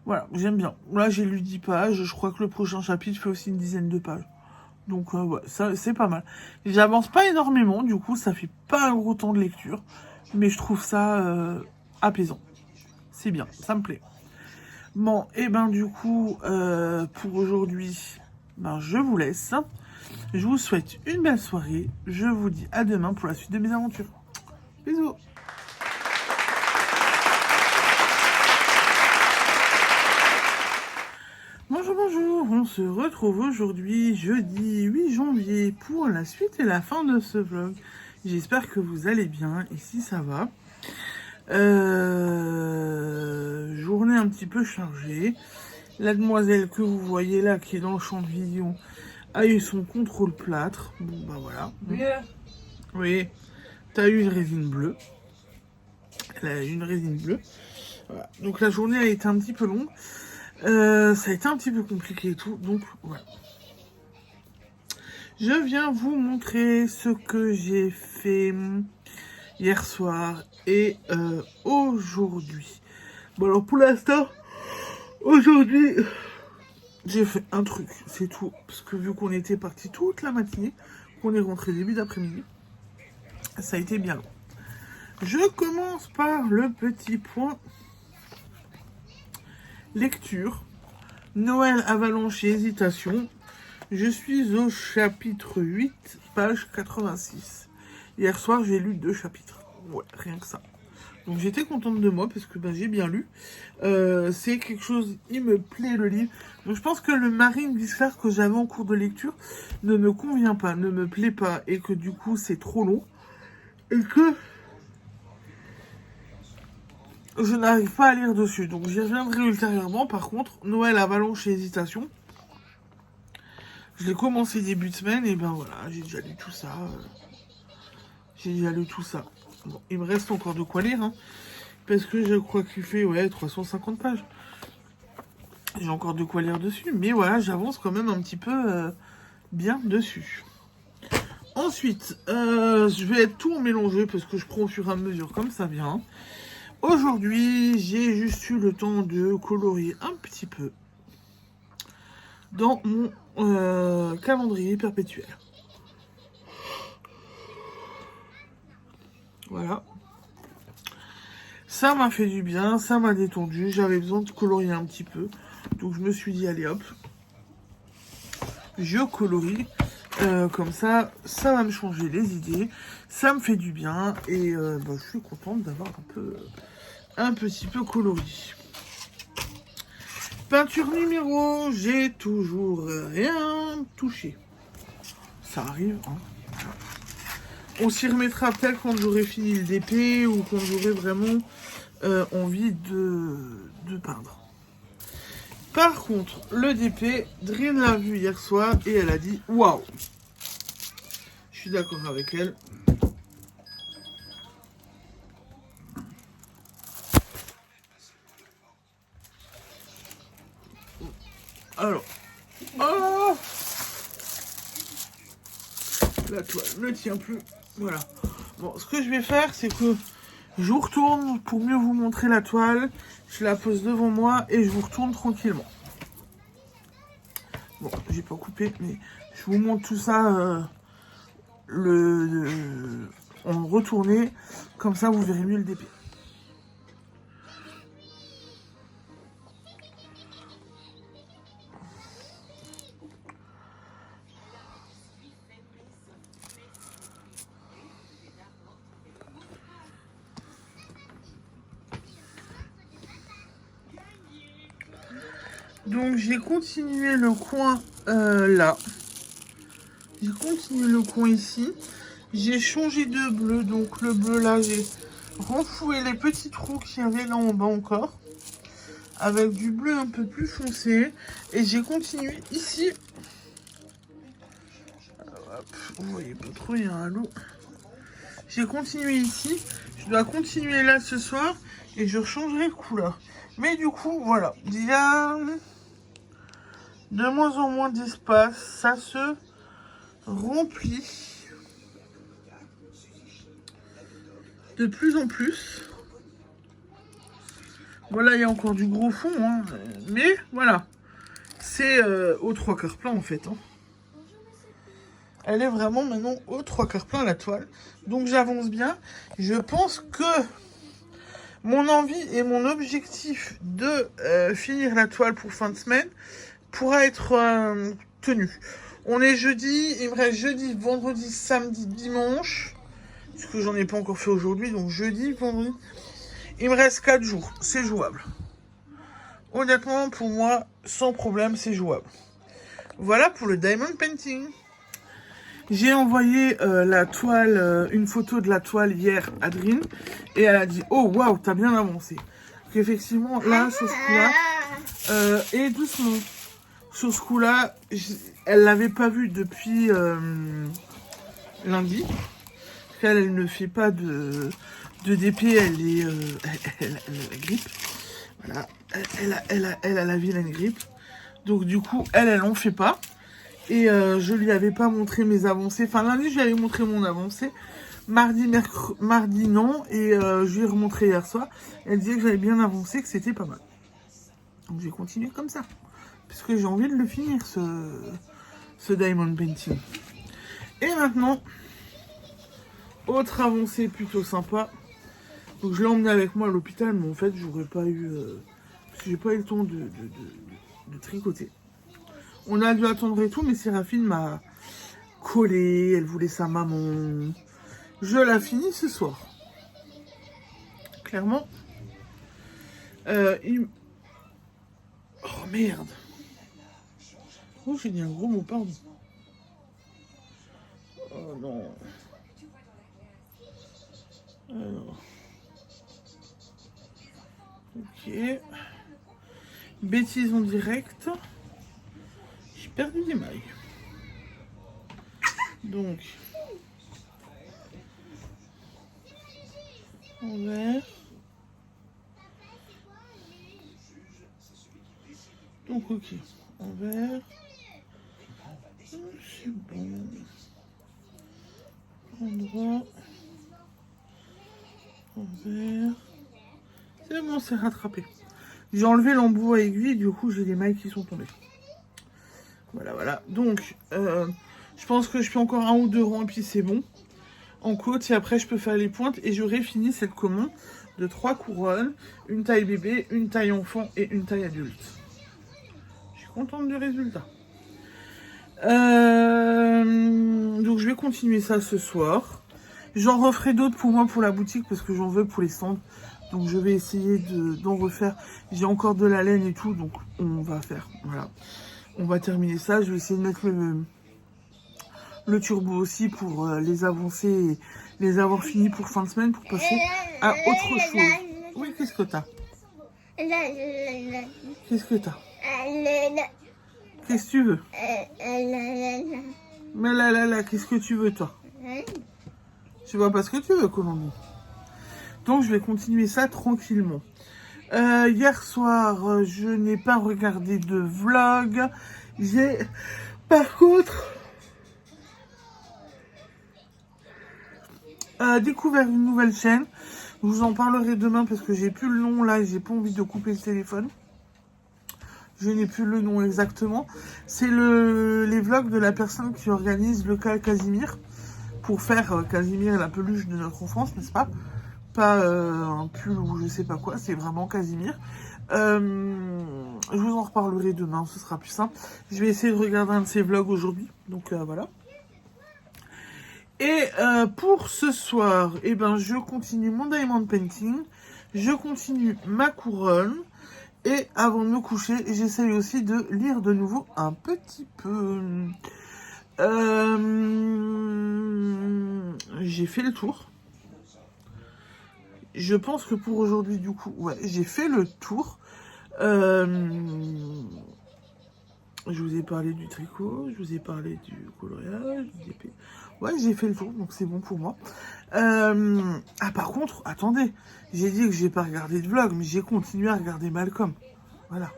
Voilà, j'aime bien. Là, j'ai lu 10 pages. Je crois que le prochain chapitre fait aussi une dizaine de pages. Donc, ouais, ça, c'est pas mal. J'avance pas énormément, du coup, ça fait pas un gros temps de lecture. Mais je trouve ça apaisant. C'est bien, ça me plaît. Bon, et ben du coup, pour aujourd'hui, je vous laisse. Je vous souhaite une belle soirée. Je vous dis à demain pour la suite de mes aventures. Bisous. Bonjour, on se retrouve aujourd'hui, jeudi 8 janvier, pour la suite et la fin de ce vlog. J'espère que vous allez bien, ici ça va. Journée un petit peu chargée. La demoiselle que vous voyez là, qui est dans le champ de vision, a eu son contrôle plâtre. Bon, bah voilà. Oui, t'as eu une résine bleue. Elle a eu une résine bleue. Voilà. Donc la journée a été un petit peu longue. Ça a été un petit peu compliqué et tout. Donc voilà. Je viens vous montrer ce que j'ai fait hier soir et aujourd'hui. Bon alors pour l'instant, aujourd'hui, j'ai fait un truc, c'est tout. Parce que vu qu'on était parti toute la matinée, qu'on est rentré début d'après-midi, ça a été bien long. Je commence par le petit point lecture. Noël, avalanche et hésitation. Je suis au chapitre 8, page 86. Hier soir, j'ai lu 2 chapitres. Ouais, rien que ça. Donc j'étais contente de moi parce que j'ai bien lu. C'est quelque chose, il me plaît le livre. Donc je pense que le Marine Giscard que j'avais en cours de lecture ne me convient pas, ne me plaît pas. Et que du coup, c'est trop long. Et que je n'arrive pas à lire dessus. Donc j'y reviendrai ultérieurement. Par contre, Noël, avalanche et hésitation. Je l'ai commencé début de semaine et ben voilà, j'ai déjà lu tout ça. Bon, il me reste encore de quoi lire, hein, parce que je crois qu'il fait 350 pages. J'ai encore de quoi lire dessus, mais voilà, j'avance quand même un petit peu bien dessus. Ensuite, je vais être tout mélangé parce que je prends au fur et à mesure comme ça vient. Aujourd'hui, j'ai juste eu le temps de colorier un petit peu dans mon calendrier perpétuel. Voilà. Ça m'a fait du bien, ça m'a détendu. J'avais besoin de colorier un petit peu. Donc je me suis dit, allez hop. Je colorie. Comme ça, ça va me changer les idées. Ça me fait du bien. Et je suis contente d'avoir un petit peu coloré. Peinture numéro, j'ai toujours rien touché. Ça arrive, hein. On s'y remettra peut-être quand j'aurai fini le DP ou quand j'aurai vraiment envie de peindre. Par contre, le DP, Drin l'a vu hier soir et elle a dit waouh. Je suis d'accord avec elle. Alors, oh, la toile ne tient plus. Voilà. Bon, ce que je vais faire, c'est que je vous retourne pour mieux vous montrer la toile. Je la pose devant moi et je vous retourne tranquillement. Bon, j'ai pas coupé, mais je vous montre tout ça en retourné. Comme ça, vous verrez mieux le DP. Donc j'ai continué le coin là. J'ai continué le coin ici. J'ai changé de bleu. Donc le bleu là, j'ai renfloué les petits trous qu'il y avait là en bas encore. Avec du bleu un peu plus foncé. Et j'ai continué ici. Hop, vous voyez pas trop, il y a un lot. J'ai continué ici. Je dois continuer là ce soir. Et je changerai de couleur. Mais du coup, voilà. Il y a de moins en moins d'espace, ça se remplit de plus en plus. Voilà, il y a encore du gros fond, hein, mais voilà, c'est aux 3/4 plein en fait. Hein. Elle est vraiment maintenant aux 3/4 plein la toile, donc j'avance bien. Je pense que mon envie et mon objectif de finir la toile pour fin de semaine pourra être tenu. On est jeudi, il me reste jeudi, vendredi, samedi, dimanche. Parce que j'en ai pas encore fait aujourd'hui, donc jeudi, vendredi. Il me reste 4 jours, c'est jouable. Honnêtement, pour moi, sans problème, c'est jouable. Voilà pour le diamond painting. J'ai envoyé la toile, une photo de la toile hier à Drin. Et elle a dit, oh waouh, t'as bien avancé. Donc effectivement, là, sur ce coup-là, et doucement. Sur ce coup-là, elle l'avait pas vu depuis lundi. Elle ne fait pas de DP, elle est, elle a la grippe. Voilà, elle a la vilaine grippe. Donc du coup, elle en fait pas. Et je lui avais pas montré mes avancées. Enfin, lundi, je lui avais montré mon avancée. Mardi, non. Et je lui ai remontré hier soir. Elle disait que j'avais bien avancé, que c'était pas mal. Donc j'ai continué comme ça. Puisque j'ai envie de le finir, ce diamond painting. Et maintenant, autre avancée plutôt sympa. Donc je l'ai emmené avec moi à l'hôpital, mais en fait, j'aurais pas eu... parce que j'ai pas eu le temps de tricoter. On a dû attendre et tout, mais Séraphine m'a collé. Elle voulait sa maman. Je la finis ce soir. Clairement. Oh merde. Oh, j'ai dit un gros mot, pardon. Oh non. Alors. Ok. Bêtise en direct. J'ai perdu des mailles. Donc. Envers. Donc ok. Envers. C'est bon. Endroit. Envers. C'est bon, c'est rattrapé. J'ai enlevé l'embout à aiguille, du coup j'ai des mailles qui sont tombées. Voilà, voilà. Donc, je pense que je fais encore 1 ou 2 rangs et puis c'est bon. En côte, et après je peux faire les pointes et j'aurai fini cette commande de 3 couronnes, une taille bébé, une taille enfant et une taille adulte. Je suis contente du résultat. Donc je vais continuer ça ce soir. J'en referai d'autres pour moi pour la boutique parce que j'en veux pour les stands. Donc je vais essayer d'en refaire. J'ai encore de la laine et tout, donc on va faire. Voilà. On va terminer ça. Je vais essayer de mettre le turbo aussi pour les avancer et les avoir finis pour fin de semaine pour passer à autre chose. Oui, qu'est-ce que t'as? Qu'est-ce que t'as? Qu'est-ce que tu veux? Mais là, qu'est-ce que tu veux, toi? Tu vois pas ce que tu veux, Colombie. Donc, je vais continuer ça tranquillement. Hier soir, je n'ai pas regardé de vlog. J'ai, par contre, découvert une nouvelle chaîne. Je vous en parlerai demain parce que j'ai plus le nom là et j'ai pas envie de couper le téléphone. Je n'ai plus le nom exactement. C'est les vlogs de la personne qui organise le cas Casimir. Pour faire Casimir la peluche de notre enfance, n'est-ce pas? Pas un pull ou je sais pas quoi, c'est vraiment Casimir. Je vous en reparlerai demain, ce sera plus simple. Je vais essayer de regarder un de ses vlogs aujourd'hui, donc voilà. Et pour ce soir, eh ben, je continue mon diamond painting, je continue ma couronne. Et avant de me coucher, j'essaye aussi de lire de nouveau un petit peu. J'ai fait le tour. Je pense que pour aujourd'hui, du coup, ouais, j'ai fait le tour. Je vous ai parlé du tricot, je vous ai parlé du coloriage, ouais, j'ai fait le tour, donc c'est bon pour moi. Ah, par contre, attendez, j'ai dit que j'ai pas regardé de vlog, mais j'ai continué à regarder Malcolm. Voilà,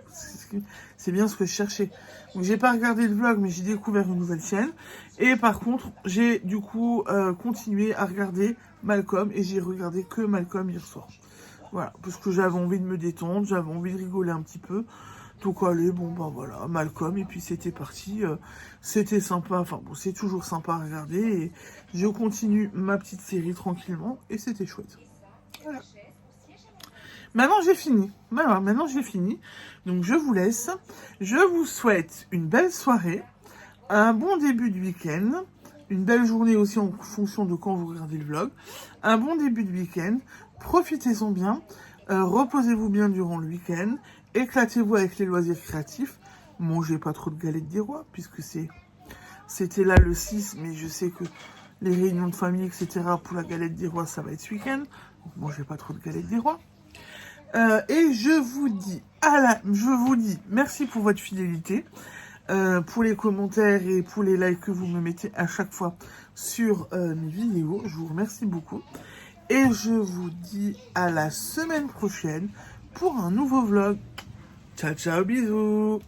c'est bien ce que je cherchais. Donc j'ai pas regardé le vlog, mais j'ai découvert une nouvelle chaîne. Et par contre, j'ai du coup continué à regarder Malcolm et j'ai regardé que Malcolm hier soir. Voilà, parce que j'avais envie de me détendre, j'avais envie de rigoler un petit peu. Donc allez, bon ben voilà, Malcolm, et puis c'était parti. C'était sympa, enfin bon, c'est toujours sympa à regarder. Et je continue ma petite série tranquillement et c'était chouette. Voilà. Maintenant j'ai fini. Voilà, maintenant j'ai fini. Donc je vous laisse. Je vous souhaite une belle soirée, un bon début de week-end, une belle journée aussi en fonction de quand vous regardez le vlog. Un bon début de week-end. Profitez-en bien. Reposez-vous bien durant le week-end. Éclatez-vous avec les loisirs créatifs. Mangez pas trop de galettes des rois puisque c'était là le 6, mais je sais que les réunions de famille, etc. pour la galette des rois, ça va être ce week-end. Donc mangez pas trop de galettes des rois. Et je vous dis merci pour votre fidélité, pour les commentaires et pour les likes que vous me mettez à chaque fois sur mes vidéos. Je vous remercie beaucoup. Et je vous dis à la semaine prochaine pour un nouveau vlog. Ciao, ciao, bisous!